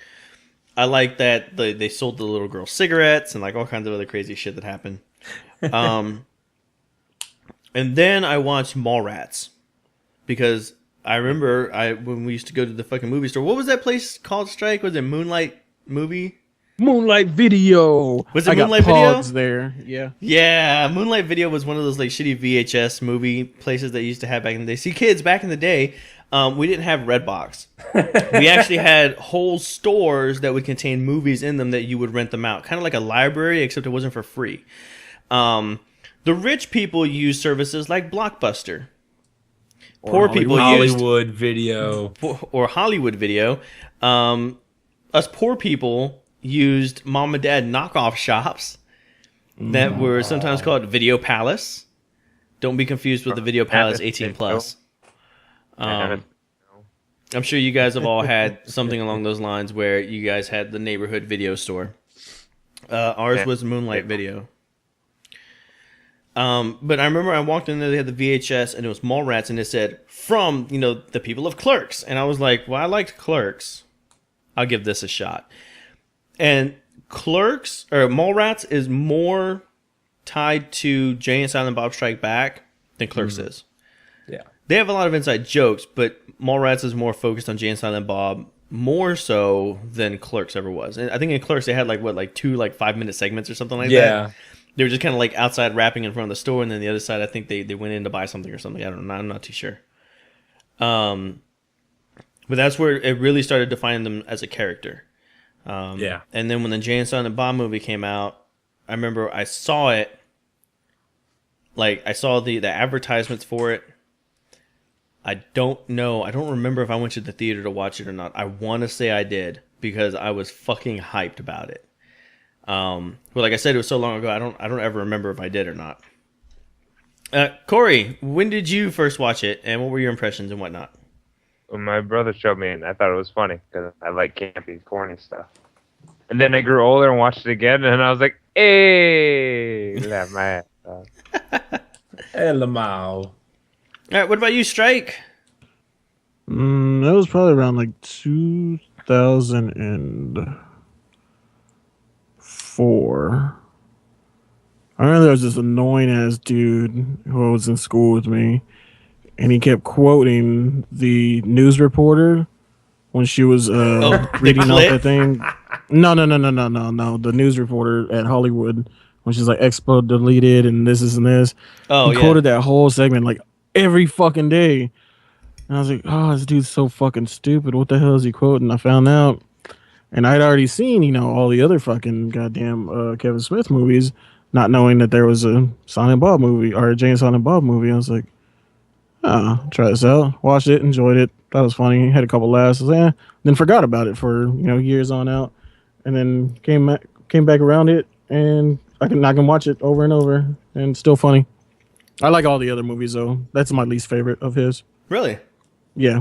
I like that they sold the little girl cigarettes and like all kinds of other crazy shit that happened. And then I watched Mallrats because I remember when we used to go to the fucking movie store. What was that place called? Strike? Was it Moonlight Movie? Moonlight Video. Was it I Moonlight got Video? pods there. Yeah. Yeah, Moonlight Video was one of those like shitty VHS movie places that you used to have back in the day. See, kids, back in the day, we didn't have Redbox. We actually had whole stores that would contain movies in them that you would rent them out, kind of like a library, except it wasn't for free. The rich people used services like Blockbuster. Poor people used Hollywood Video or Hollywood Video. Us poor people used mom and dad knockoff shops that were sometimes called Video Palace. Don't be confused with the Video Palace 18 plus. I'm sure you guys have all had something along those lines where you guys had the neighborhood video store. Ours was Moonlight Video. But I remember I walked in there, they had the VHS, and it was Mallrats, and it said, from, the people of Clerks. And I was like, well, I liked Clerks. I'll give this a shot. And Clerks, or Mallrats, is more tied to Jay and Silent Bob Strike Back than Clerks is. Yeah. They have a lot of inside jokes, but Mallrats is more focused on Jay and Silent Bob, more so than Clerks ever was. And I think in Clerks they had two 5-minute segments or something like that. They were just kind of outside rapping in front of the store, and then the other side I think they went in to buy something or something. I don't know. I'm not too sure. But that's where it really started defining them as a character. Yeah. And then when the Jay and Silent Bob movie came out, I remember I saw it. Like, I saw the advertisements for it. I don't know. I don't remember if I went to the theater to watch it or not. I want to say I did because I was fucking hyped about it. Well, like I said, it was so long ago. I don't ever remember if I did or not. Corey, when did you first watch it, and what were your impressions and whatnot? Well, my brother showed me, and I thought it was funny because I like campy, corny stuff. And then I grew older and watched it again, and I was like, "Hey, laugh my ass off." Hey, Lamau. All right, what about you, Strike? That was probably around like 2004. I remember there was this annoying ass dude who was in school with me, and he kept quoting the news reporter when she was reading out the thing. No. The news reporter at Hollywood when she's like expo deleted and this and this. Oh, he quoted that whole segment like every fucking day. And I was like, oh, this dude's so fucking stupid. What the hell is he quoting? I found out. And I'd already seen, all the other fucking goddamn Kevin Smith movies, not knowing that there was a Silent Bob movie or a Jay and Silent Bob movie. I was like, try this out. Watched it, enjoyed it. That was funny. Had a couple laughs. Then forgot about it for, years on out. And then came back around it, and I can watch it over and over, and still funny. I like all the other movies, though. That's my least favorite of his. Really? Yeah.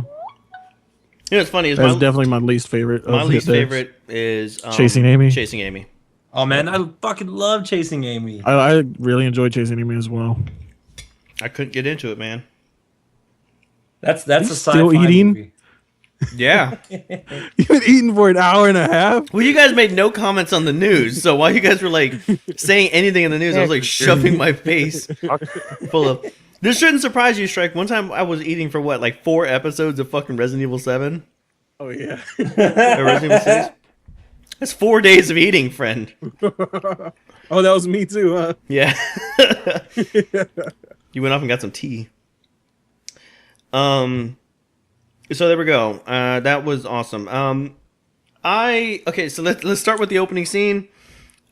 What's funny is that's definitely my least favorite. My least favorite is Chasing Amy. Chasing Amy. Oh man, I fucking love Chasing Amy. I really enjoy Chasing Amy as well. I couldn't get into it, man. That's a sci-fi still eating? movie. Yeah. You've been eating for an hour and a half? Well, you guys made no comments on the news, so while you guys were like saying anything in the news, I was like shoving my face full of. This shouldn't surprise you, Strike. One time I was eating for what, like 4 episodes of fucking Resident Evil 7? Oh, yeah. Resident Evil 6? That's 4 days of eating, friend. Oh, that was me too, huh? Yeah. You went off and got some tea. So there we go. That was awesome. Okay, so let's start with the opening scene.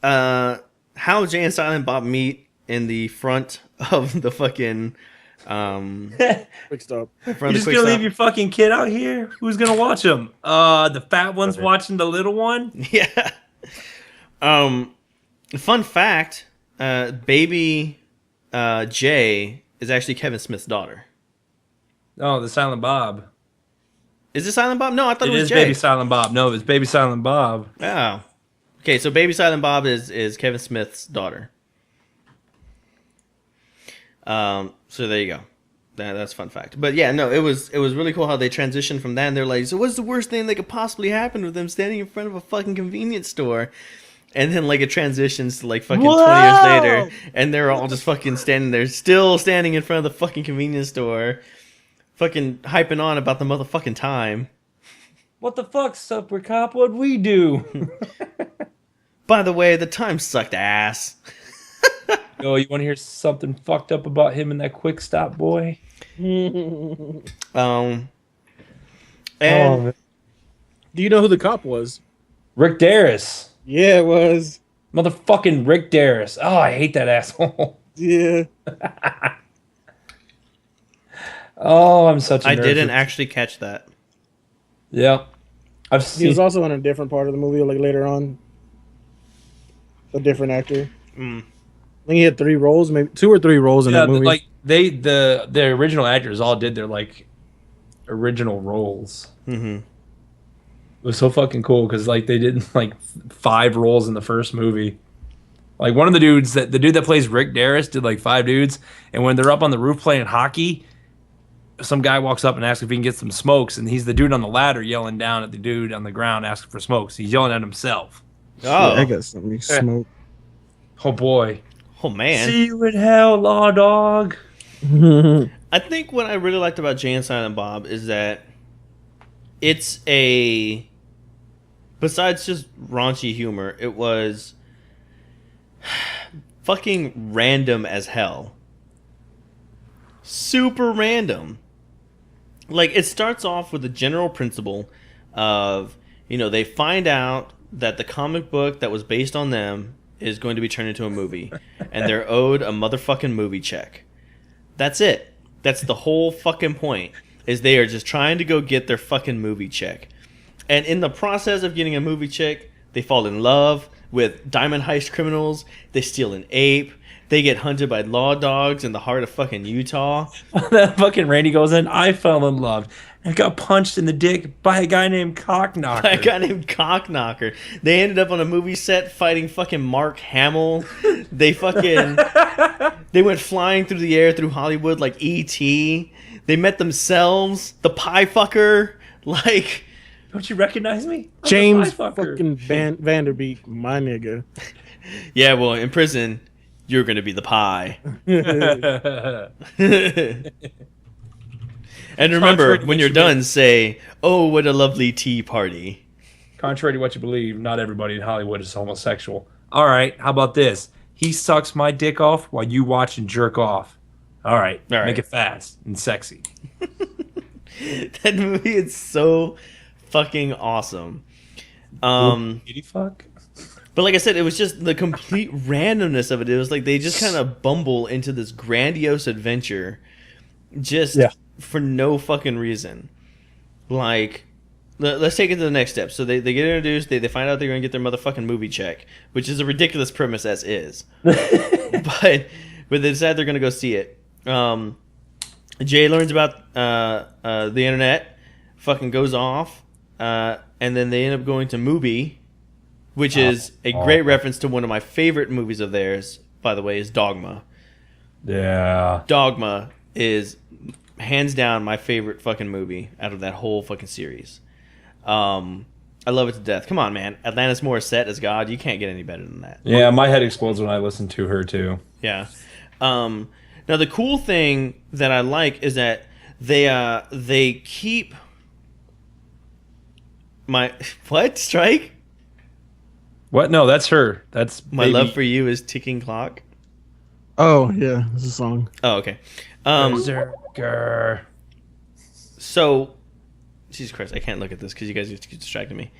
How Jay and Silent Bob meet in the front of the fucking Quick stop. You're just gonna leave your fucking kid out here? Who's gonna watch him? The fat one's watching the little one? Yeah. Fun fact, baby Jay is actually Kevin Smith's daughter. Oh, the Silent Bob. Is it Silent Bob? No, I thought it was Jay. Baby Silent Bob. No, it's Baby Silent Bob. Oh. Okay, so baby Silent Bob is Kevin Smith's daughter. So there you go. That's a fun fact. But yeah, no, it was really cool how they transitioned from that, and they're like, so what's the worst thing that could possibly happen with them standing in front of a fucking convenience store? And then like it transitions to like fucking 20 years later, and they're all just fucking standing there, still standing in front of the fucking convenience store, fucking hyping on about the motherfucking time. What the fuck, Super Cop? What'd we do? By the way, the time sucked ass. Yo, you want to hear something fucked up about him and that quick stop boy? And Do you know who the cop was? Rick Darris. Yeah, it was. Motherfucking Rick Darris. Oh, I hate that asshole. Yeah. Oh, I'm such a I nerd didn't for- actually catch that. Yeah. I've He seen was also in a different part of the movie, like later on. A different actor. I think he had 3 roles, maybe 2 or 3 roles in that movie. Like the original actors all did their like original roles. Mm-hmm. It was so fucking cool because like they did like 5 roles in the first movie. Like one of the dude that plays Rick Darris did like 5 dudes, and when they're up on the roof playing hockey, some guy walks up and asks if he can get some smokes, and he's the dude on the ladder yelling down at the dude on the ground asking for smokes. He's yelling at himself. Oh, I got something to smoke. Oh boy. oh man. See you in hell, law dog. I think what I really liked about Jay and Silent Bob is that it's besides just raunchy humor, it was fucking random as hell. Super random. Like, it starts off with the general principle of, they find out that the comic book that was based on them is going to be turned into a movie, and they're owed a motherfucking movie check. That's it. That's the whole fucking point, is they are just trying to go get their fucking movie check. And in the process of getting a movie check, they fall in love with diamond heist criminals, they steal an ape, they get hunted by law dogs in the heart of fucking Utah. That fucking Randy goes in, I fell in love and got punched in the dick by a guy named Cockknocker. They ended up on a movie set fighting fucking Mark Hamill. They fucking... they went flying through the air through Hollywood like E.T. They met themselves. The pie fucker. Like... Don't you recognize me? I'm James fucking Vanderbeek, my nigga. Yeah, well, in prison, you're going to be the pie. And remember, when you're done, say, "Oh, what a lovely tea party." Contrary to what you believe, not everybody in Hollywood is homosexual. All right, how about this? He sucks my dick off while you watch and jerk off. All right. Make it fast and sexy. That movie is so fucking awesome. Fuck. But like I said, it was just the complete randomness of it. It was like they just kind of bumble into this grandiose adventure just for no fucking reason. Like, let's take it to the next step. So they get introduced, they find out they're going to get their motherfucking movie check, which is a ridiculous premise as is. but they decide they're going to go see it. Jay learns about the internet, fucking goes off, and then they end up going to Mubi, which is a great reference to one of my favorite movies of theirs, by the way, is Dogma. Yeah. Dogma is hands down my favorite fucking movie out of that whole fucking series. I love it to death. Come on, man. Atlantis Morissette as God, you can't get any better than that. Yeah, my head explodes when I listen to her too. Yeah. Now the cool thing that I like is that they keep my what strike? What? No, that's her. That's My Love for You is Ticking Clock. Oh yeah, it's a song. Oh, okay. Berserker. So, Jesus Christ, I can't look at this because you guys keep distracting me.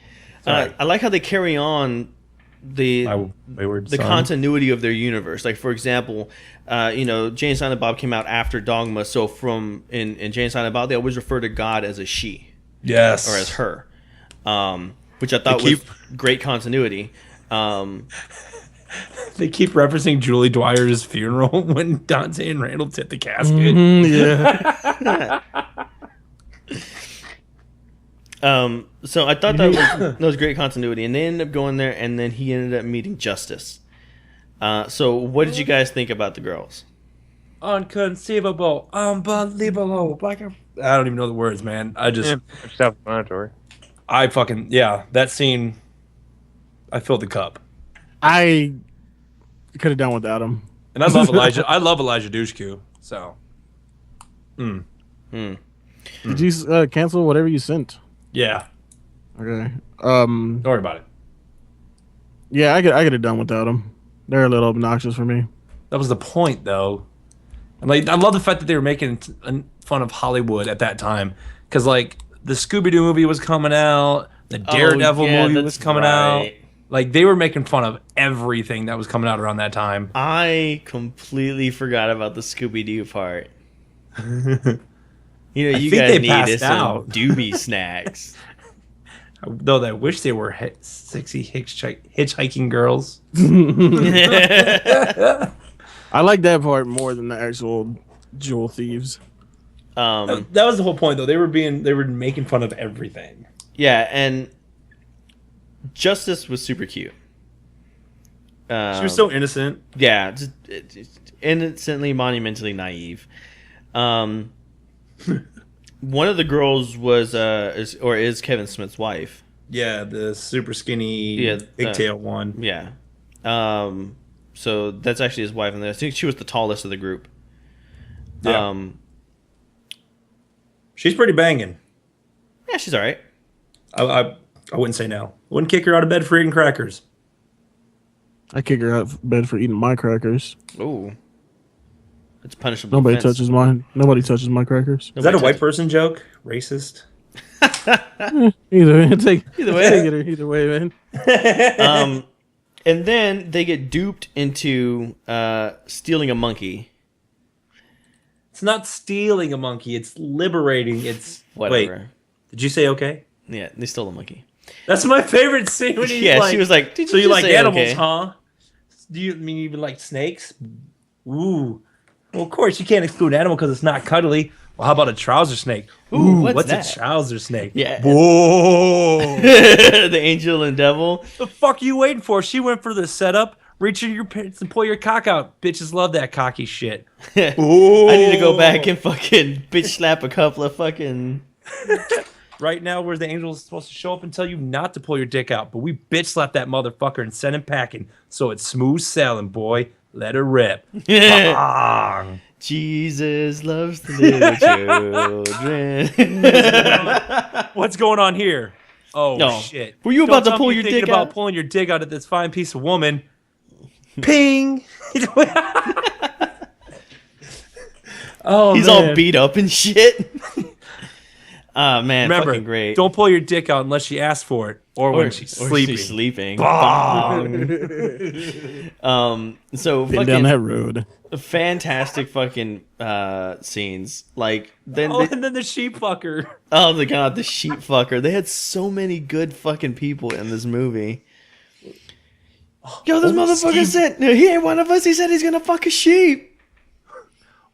Sorry. I like how they carry on the continuity of their universe. Like, for example, Jay and Silent Bob came out after Dogma, so in Jay and Silent Bob, they always refer to God as a she. Yes. Or as her. Which I thought was great continuity. They keep referencing Julie Dwyer's funeral when Dante and Randall tip the casket. Yeah. So I thought that was great continuity, and they ended up going there, and then he ended up meeting Justice. So what did you guys think about the girls? Unconceivable, unbelievable. I don't even know the words, man. Self-explanatory. That scene. I filled the cup. I could have done without him. And I love Elijah. I love Elijah Dushku. So. Did you cancel whatever you sent? Yeah. Okay. Don't worry about it. Yeah, I could have done without them. They're a little obnoxious for me. That was the point, though. And I love the fact that they were making fun of Hollywood at that time, because the Scooby-Doo movie was coming out, the Daredevil movie was coming out. They were making fun of everything that was coming out around that time. I completely forgot about the Scooby-Doo part. You guys needed some doobie snacks. Though I wish they were sexy hitchhiking girls. I like that part more than the actual jewel thieves. That was the whole point, though. They were making fun of everything. Yeah, and Justice was super cute. She was so innocent. Yeah, just innocently, monumentally naive. One of the girls was is Kevin Smith's wife. Yeah, the super skinny pigtail one. Yeah. So that's actually his wife, and I think she was the tallest of the group. Yeah. She's pretty banging. Yeah, she's all right. I wouldn't say no. Wouldn't kick her out of bed for eating crackers. I kick her out of bed for eating my crackers. Ooh. It's punishable. Nobody touches my crackers. Is that a white person joke? Racist? Either take Either way. take it either way, man. And then they get duped into stealing a monkey. It's not stealing a monkey. It's liberating. It's Whatever. Wait, did you say okay? Yeah, they stole a monkey. That's my favorite scene. When he's Yeah, she was like, "Did so you just like say animals, okay?" huh? Do you mean even like snakes? Ooh. Well, of course, you can't exclude an animal because it's not cuddly. Well, how about a trouser snake? Ooh, what's a that? trouser snake? Yeah. Whoa. The angel and devil. The fuck are you waiting for? She went for the setup. Reach in your pants and pull your cock out. Bitches love that cocky shit. I need to go back and fucking bitch slap a couple of fucking. Right now, where the angel is supposed to show up and tell you not to pull your dick out, but we bitch slap that motherfucker and send him packing. So it's smooth sailing, boy. Let her rip. Bong. Jesus loves the little children. What's going on here? Oh No. shit! Were you Don't about to tell pull me your you're thinking dick about out? pulling your dick out at this fine piece of woman? Ping! Oh, He's man. all beat up and shit. Ah man, Remember, fucking great. don't pull your dick out unless she asks for it or when she's sleeping. She's sleeping. Bong. So Been fucking down that road. fantastic fucking scenes. Like then Oh, and then the sheep fucker. oh my god, the sheep fucker. They had so many good fucking people in this movie. Yo, this motherfucker said he ain't one of us. He said he's gonna fuck a sheep.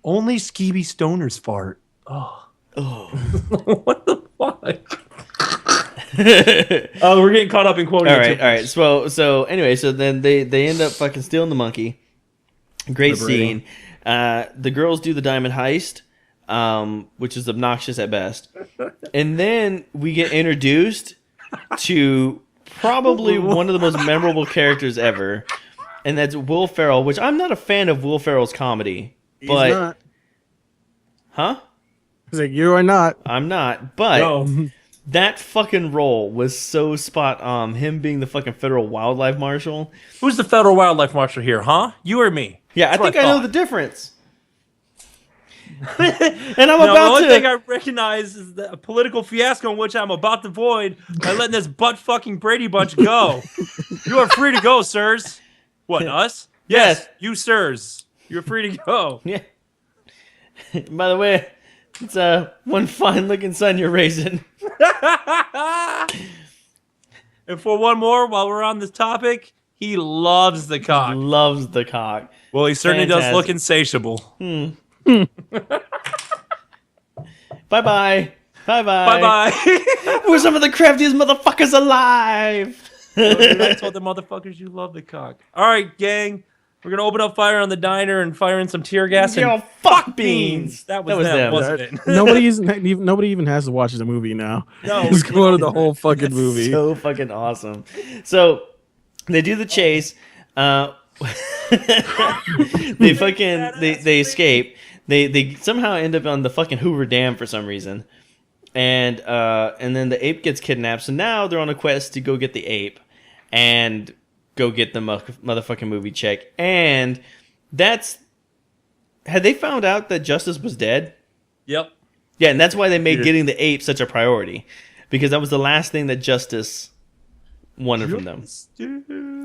Only skeevy stoners fart. Oh. What the fuck? Oh, we're getting caught up in quoting. All right. So anyway, so then they end up fucking stealing the monkey. Great scene. The girls do the diamond heist, which is obnoxious at best. And then we get introduced to probably one of the most memorable characters ever, and that's Will Ferrell. Which I'm not a fan of Will Ferrell's comedy, but He's not. huh? He's like, you are not. I'm not, but. No. That fucking role was so spot on. Him being the fucking federal wildlife marshal. Who's the federal wildlife marshal here, huh? You or me? Yeah, That's I think what I know thought. the difference. And I'm No, the about only to. thing I recognize is the political fiasco in which I'm about to void by letting this butt fucking Brady Bunch go. You are free to go, sirs. What, us? Yes. You, sirs. You're free to go. Yeah. By the way, it's one fine looking son you're raising. And for one more, while we're on this topic, he loves the cock. Loves the cock. Well, he certainly does Fantastic. look insatiable. Bye bye. Bye bye. Bye-bye. We're some of the craftiest motherfuckers alive. I told the motherfuckers you love the cock. All right, gang. We're going to open up fire on the diner and fire in some tear gas and Yo, fuck beans. That was them, wasn't it? Nobody even has to watch the movie now. No, Just go to the whole fucking movie. So fucking awesome. So they do the chase. They fucking they escape. They somehow end up on the fucking Hoover Dam for some reason, and then the ape gets kidnapped. So now they're on a quest to go get the ape and go get the motherfucking movie check. And had they found out that Justice was dead? Yep. Yeah, and that's why they made getting the ape such a priority, because that was the last thing that Justice wanted from them.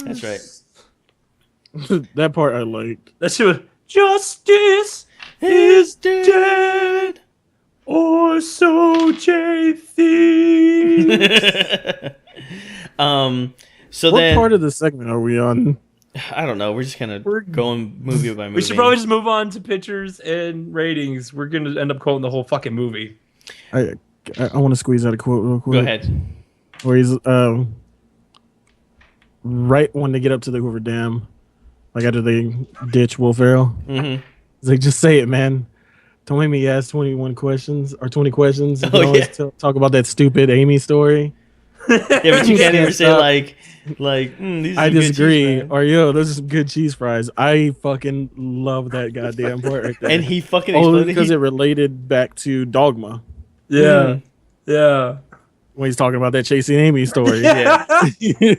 That's right. That part I liked. That shit was, Justice is dead, or so Jay thinks. So What then part of the segment are we on? I don't know. We're just kind of going movie by movie. We should probably just move on to pictures and ratings. We're going to end up quoting the whole fucking movie. I want to squeeze out a quote real quick. Go ahead. Where he's right when they get up to the Hoover Dam, like after they ditch Will Ferrell. Mm-hmm. He's like, just say it, man. Don't make me ask 21 questions or 20 questions. You Oh, can always yeah. talk about that stupid Amy story. Yeah, but you can't even say Stop. like these are I some good disagree. cheese fries. Or yo, those are some good cheese fries. I fucking love that goddamn part right there. And he fucking only exploded. because it related back to Dogma Yeah. Yeah. when he's talking about that chasing Amy story. Yeah. You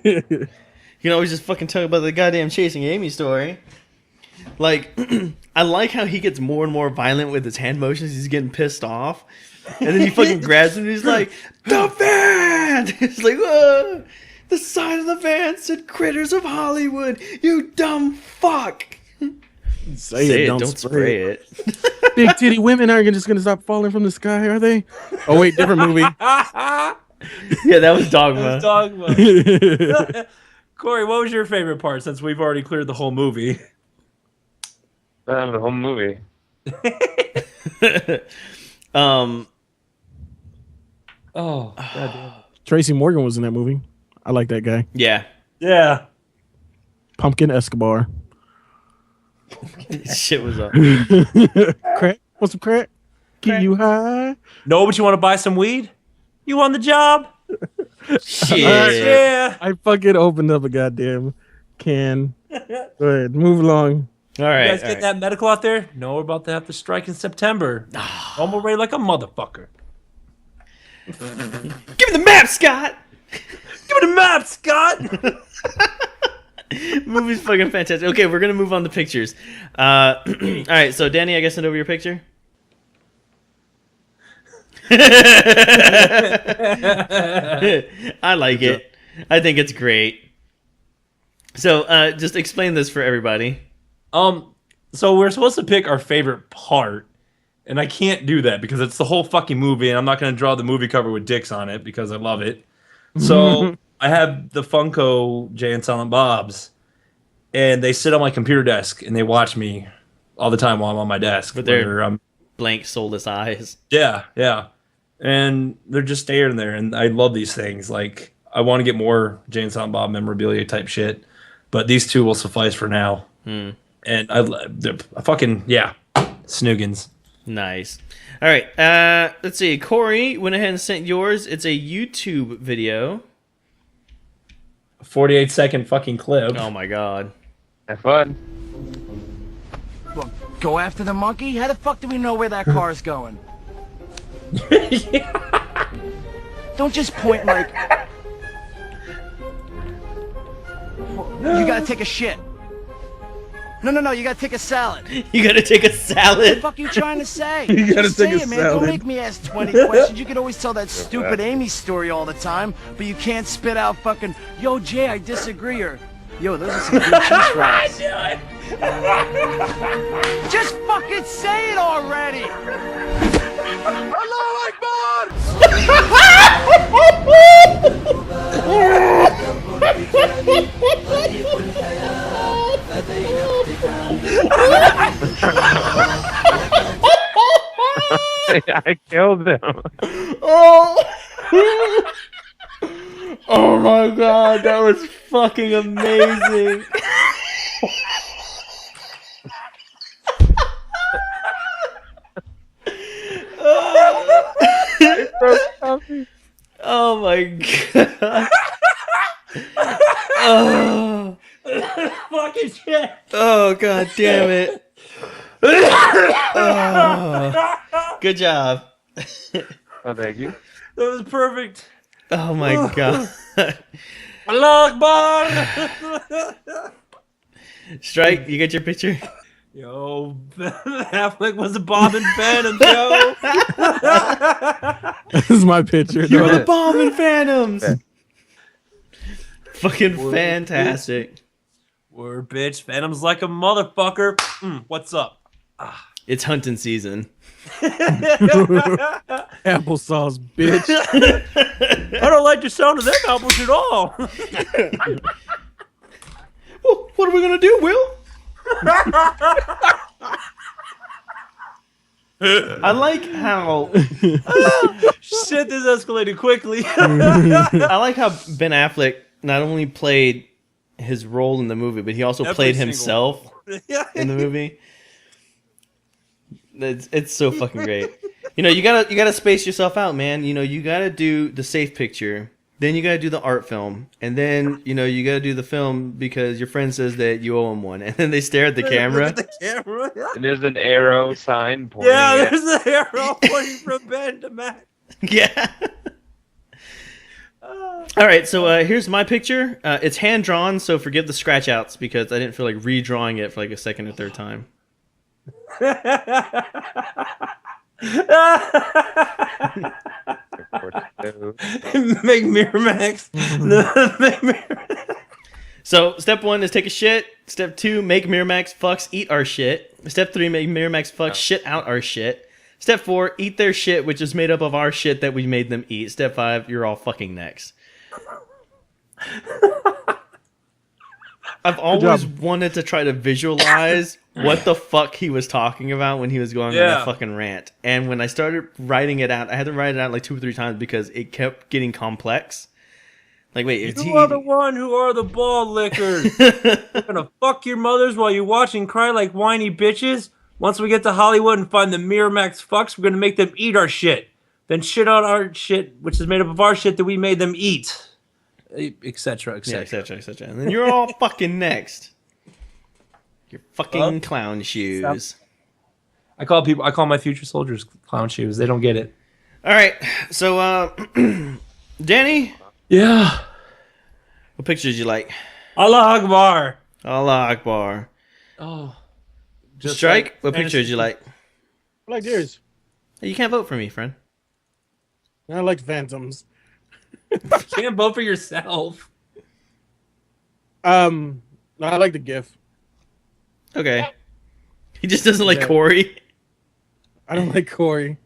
can always just fucking talk about the goddamn chasing Amy story. Like, I like how he gets more and more violent with his hand motions. He's getting pissed off. And then he fucking grabs him and he's like, the van! He's like, whoa! The sign of the van said critters of Hollywood, you dumb fuck! Say it, don't spray it. Big titty women aren't just gonna stop falling from the sky, are they? Oh wait, different movie. Yeah, that was Dogma. Corey, what was your favorite part since we've already cleared the whole movie? The whole movie. Oh, goddamn. Tracy Morgan was in that movie. I like that guy. Yeah. Yeah. Pumpkin Escobar. Shit was up. Crack? Want some crack? Get you high? No, but you want to buy some weed? You on the job? Shit. Yeah. I fucking opened up a goddamn can. Go ahead, move along. All right. You guys getting that medical out there? No, we're about to have to strike in September. Normal rate like a motherfucker. Give me the map, Scott! Give me the map, Scott! Movie's fucking fantastic. Okay, we're gonna move on to pictures. All right, so Danny, I guess send over your picture. I like it. I think it's great. So, just explain this for everybody. So we're supposed to pick our favorite part, and I can't do that because it's the whole fucking movie, and I'm not gonna draw the movie cover with dicks on it because I love it. So I have the Funko Jay and Silent Bob's, and they sit on my computer desk and they watch me all the time while I'm on my desk. But they're blank, soulless eyes. Yeah. And they're just staring there, and I love these things. Like, I want to get more Jay and Silent Bob memorabilia type shit, but these two will suffice for now. And they're fucking, snoogans. Nice. All right, let's see. Corey went ahead and sent yours. It's a YouTube video. 48-second fucking clip. Oh my god. Have fun. Well, go after the monkey? How the fuck do we know where that car's going? Don't just point like... You gotta take a shit. No, you gotta take a salad. You gotta take a What the salad? fuck are you trying to say? You gotta Just take say a it, man. salad. Don't make me ask 20 questions. You can always tell that stupid Amy story all the time, but you can't spit out fucking, yo, Jay, I disagree, or, yo, those are some good cheese fries. Just fucking say it already! Allah Akbar! I killed him. Oh my god, that was fucking amazing. Oh my god. Oh. Fucking shit. Oh god damn it. Oh. Good job. Oh, thank you. That was perfect. Oh my god. Allah Akbar! Strike, you get your picture? Yo, Affleck was a Bob and Phantom, yo. This is my picture. You're dog. the bomb and phantoms. Fucking fantastic. Word, bitch. Phantom's like a motherfucker. What's up? It's hunting season. Applesauce, bitch. I don't like the sound of them apples at all. Well, what are we gonna do, Will? I like how Shit, this escalated quickly. I like how Ben Affleck not only played his role in the movie, but he also Every played single himself in the movie. It's so fucking great. You know, you gotta space yourself out, man. You know, you gotta do the safe picture, then you gotta do the art film, and then you know you gotta do the film because your friend says that you owe him one, and then they stare at the camera. Look at the camera. And there's an arrow sign pointing. Yeah, at- there's the arrow pointing from Ben to Matt. Yeah. All right, so here's my picture. It's hand drawn, so forgive the scratch outs because I didn't feel like redrawing it for like a second or third time. Make Miramax. Make Miramax. So, step 1 is take a shit. Step 2, make Miramax fucks eat our shit. Step 3, make Miramax fucks shit out our shit. Step 4, eat their shit, which is made up of our shit that we made them eat. Step 5, you're all fucking next. I've always wanted to try to visualize what the fuck he was talking about when he was going on that fucking rant. And when I started writing it out, I had to write it out like 2 or 3 times because it kept getting complex. Like, wait, you are the one who are the ball lickers. We're gonna fuck your mothers while you watch and cry like whiny bitches. Once we get to Hollywood and find the Miramax fucks, we're gonna make them eat our shit. Then shit on our shit, which is made up of our shit that we made them eat. Etc. Yeah, etc. And then you're all fucking next. Your fucking clown shoes. I call my future soldiers clown shoes. They don't get it. All right, so Danny. Yeah. What picture did you like? Allah Akbar. Allah Akbar. Oh. Strike. Like what picture did you like? I like yours. Hey, you can't vote for me, friend. I like Phantoms. You can't vote for yourself. I like the GIF. Okay. He just doesn't like Corey. I don't like Corey.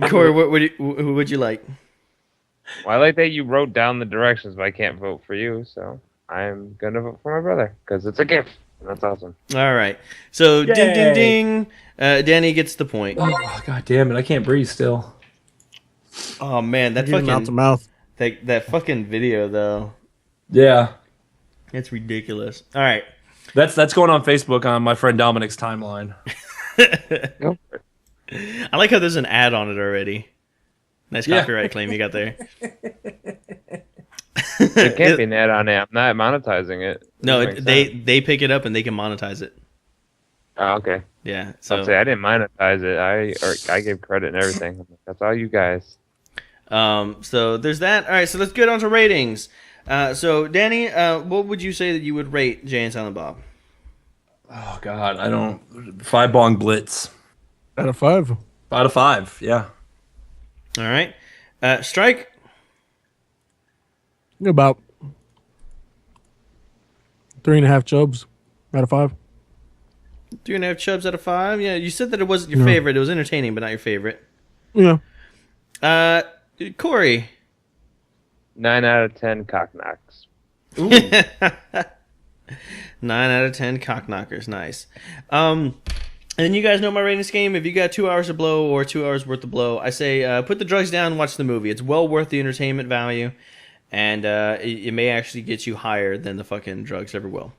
Corey, who would you like? Well, I like that you wrote down the directions, but I can't vote for you, so I'm gonna vote for my brother because it's a gift. That's awesome. All right. So Yay. ding ding ding. Danny gets the point. Oh, god damn it! I can't breathe still. Oh man, that fucking mouth to mouth. That fucking video though. Yeah. It's ridiculous. All right. That's going on Facebook on my friend Dominic's timeline. Go for it. I like how there's an ad on it already. Nice copyright claim you got there. There can't be an ad on it. I'm not monetizing it. No, Doesn't they make sense. pick it up and they can monetize it. Oh, okay. Yeah. So So I didn't monetize it. I gave credit and everything. That's all you guys. so there's that. All right. So let's get on to ratings. So Danny, what would you say that you would rate Jay and Silent Bob? Oh god, I don't. 5 bong blitz. Out of 5. 5 out of 5. Yeah. All right. Strike. About 3.5 chubs out of 5. 3.5 chubs out of 5. Yeah, you said that it wasn't your favorite. It was entertaining, but not your favorite. Yeah. Corey. 9 out of 10 cock knocks. Ooh. 9 out of 10 cock knockers. Nice. And you guys know my rating scheme. If you got 2 hours to blow or 2 hours worth of blow, I say put the drugs down and watch the movie. It's well worth the entertainment value, and it may actually get you higher than the fucking drugs ever will.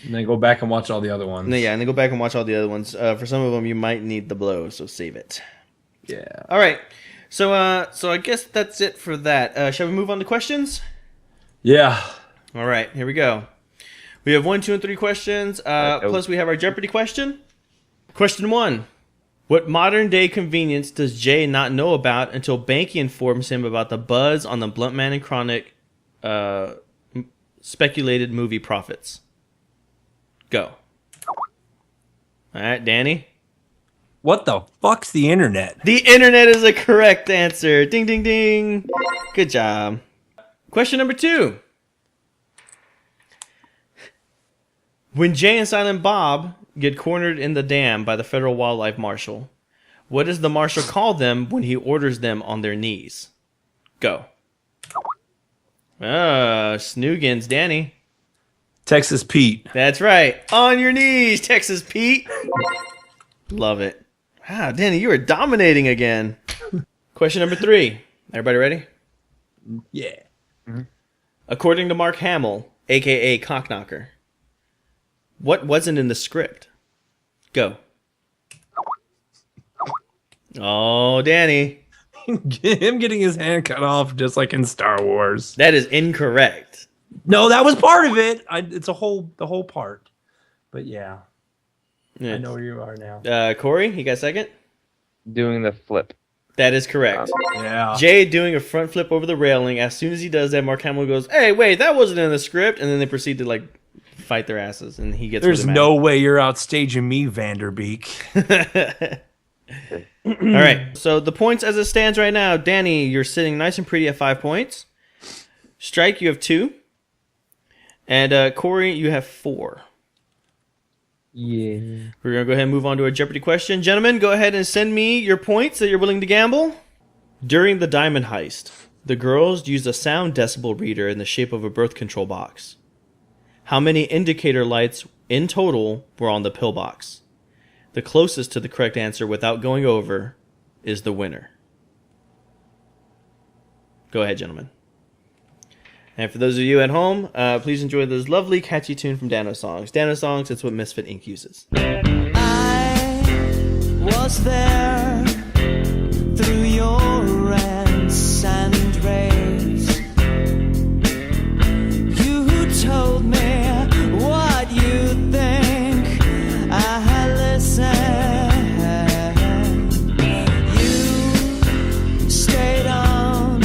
And then go back and watch all the other ones. Yeah, and then go back and watch all the other ones. For some of them, you might need the blow, so save it. Yeah. All right. So I guess that's it for that. Shall we move on to questions? Yeah. All right, here we go. We have 1, 2, and 3 questions. Plus, we have our Jeopardy question. Question 1. What modern-day convenience does Jay not know about until Banky informs him about the buzz on the Bluntman and Chronic speculated movie profits? Go. All right, Danny? What the fuck's the internet? The internet is a correct answer. Ding, ding, ding. Good job. Question number 2. When Jay and Silent Bob get cornered in the dam by the federal wildlife marshal, what does the marshal call them when he orders them on their knees? Go. Snoogans, Danny. Texas Pete. That's right. On your knees, Texas Pete. Love it. Wow, Danny, you are dominating again. Question number 3. Everybody ready? Yeah. According to Mark Hamill, a.k.a. Cockknocker, what wasn't in the script? Go. Oh, Danny. Him getting his hand cut off just like in Star Wars. That is incorrect. No, that was part of it. It's the whole part. But yeah. I know where you are now. Corey, you got a second? Doing the flip. That is correct. Yeah. Jay doing a front flip over the railing. As soon as he does that, Mark Hamill goes, "Hey, wait, that wasn't in the script." And then they proceed to like fight their asses, and he gets. There's no way you're outstaging me, Vanderbeek. All right. So the points as it stands right now, Danny, you're sitting nice and pretty at 5 points. Strike, you have 2. And Corey, you have 4. Yeah. We're going to go ahead and move on to a Jeopardy question. Gentlemen, go ahead and send me your points that you're willing to gamble. During the diamond heist, the girls used a sound decibel reader in the shape of a birth control box. How many indicator lights in total were on the pillbox? The closest to the correct answer without going over is the winner. Go ahead, gentlemen. And for those of you at home, please enjoy this lovely, catchy tune from Danosongs. Danosongs, it's what Misfit Inc uses. I was there through your rants and raves. You told me what you think. I listened. You stayed on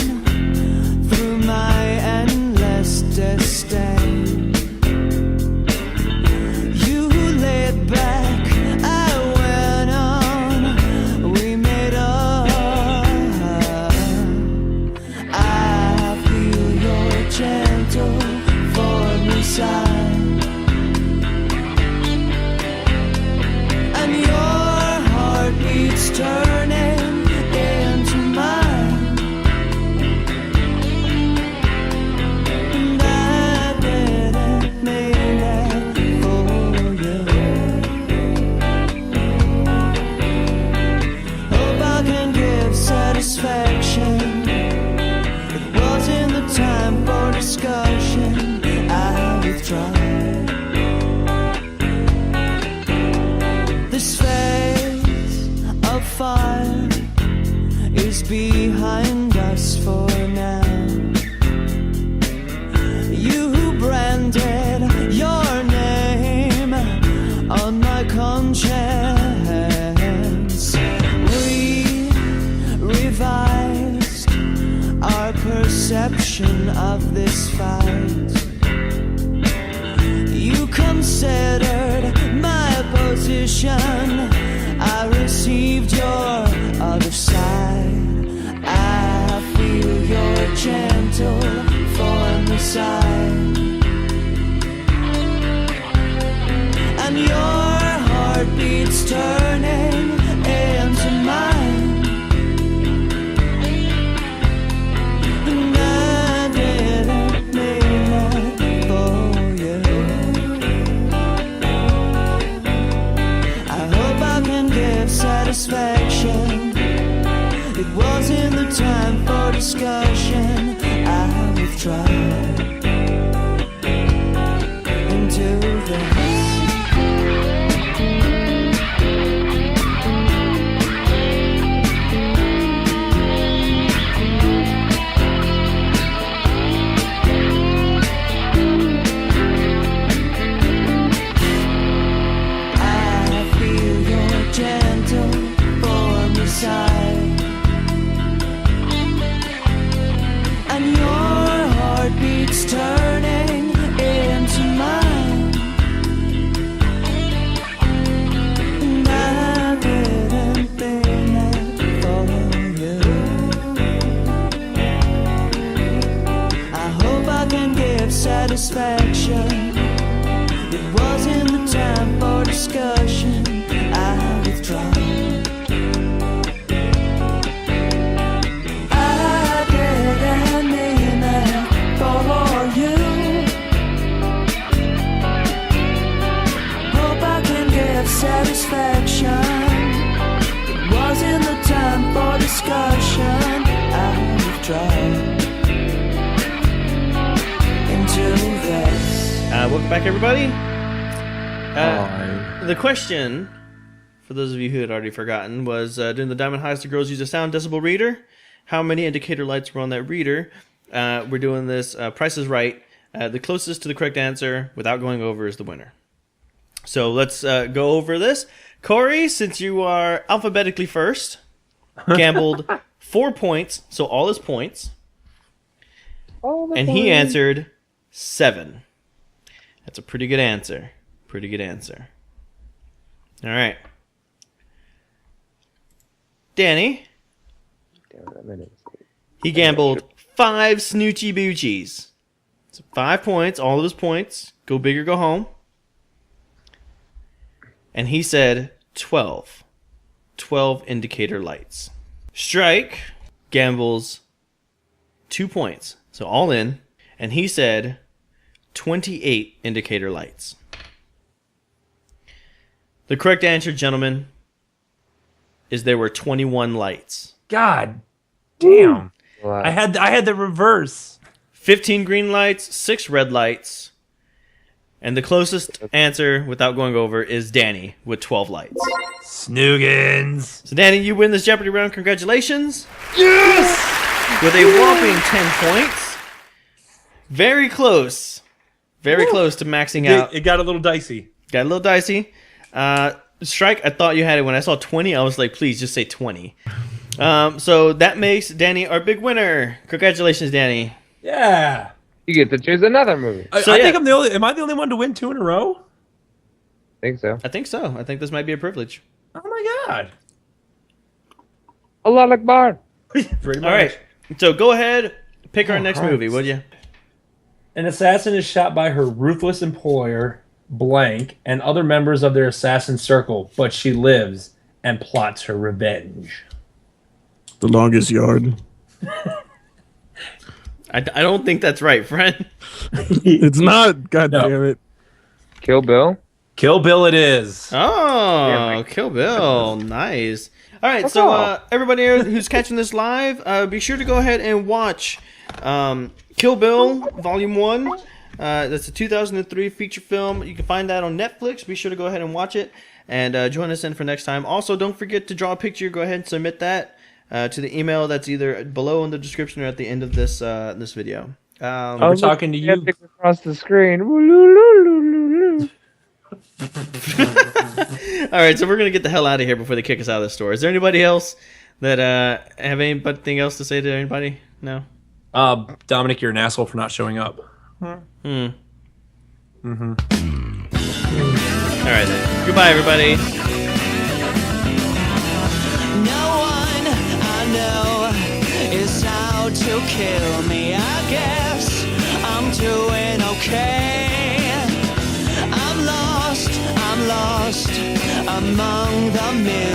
through my endless disdain. You laid back, I went on. We made up. I feel your gentle for me side. And your heart beats turning into mine. And I didn't mean that for you. Hope I can give satisfaction. It wasn't the time for discussion. I withdraw. This phase of fire is behind us for now. You branded your name on my conscience. We revised our perception of this fight. You considered my position. I received your other side. I feel your gentle for me side. And your heart beats turning into mine. And I didn't mean that for you. I hope I can give satisfaction. It wasn't the time for discussion. I withdraw into this. I feel your gentle for me side. And your heart beats turning into mine. And I didn't mean that for you. I hope I can give satisfaction. It wasn't the time for discussion. I withdraw. I didn't mean that for you. Hope I can give satisfaction. It wasn't the time for discussion. I withdraw into this. Welcome back, everybody. The question, for those of you who had already forgotten, was during the diamond heist, the girls used a sound decibel reader. How many indicator lights were on that reader? We're doing this Price is Right. The closest to the correct answer without going over is the winner. So let's go over this. Corey, since you are alphabetically first, gambled 4 points, so all his points. And he answered 7. That's a pretty good answer. Pretty good answer. All right. Danny, he gambled 5 Snoochie Boochies. So 5 points, all of his points. Go big or go home. And he said 12. 12 indicator lights. Strike gambles 2 points. So all in. And he said 28 indicator lights. The correct answer, gentlemen, is there were 21 lights. God damn. I had the reverse. 15 green lights, 6 red lights. And the closest answer, without going over, is Danny with 12 lights. Snoogans. So, Danny, you win this Jeopardy round. Congratulations. Yes! With a whopping 10 points. Very close. Very close to maxing out. It got a little dicey. Got a little dicey. Strike, I thought you had it. When I saw 20, I was like, please just say 20. So that makes Danny our big winner. Congratulations, Danny. Yeah. You get to choose another movie. I think I'm the only. Am I the only one to win 2 in a row? I think so. I think so. I think this might be a privilege. Oh my god. Allah Akbar. Pretty much. All right. So go ahead, pick our next movie, would you? An assassin is shot by her ruthless employer, blank, and other members of their assassin circle, but she lives and plots her revenge. The Longest Yard. I don't think that's right, friend. It's not. God No. damn it. Kill Bill. Kill Bill it is. Oh, Kill Bill. Nice. All right, so everybody here who's catching this live, be sure to go ahead and watch Kill Bill Volume 1. That's a 2003 feature film. You can find that on Netflix. Be sure to go ahead and watch it. And join us in for next time. Also, don't forget to draw a picture. Go ahead and submit that to the email that's either below in the description or at the end of this this video. We're talking to you. Across the screen. All right, so we're going to get the hell out of here before they kick us out of the store. Is there anybody else that have anything else to say to anybody? No? Dominic, you're an asshole for not showing up. All right, then. Goodbye, everybody. No one I know is out to kill me. I guess I'm doing okay. I'm lost among the millions.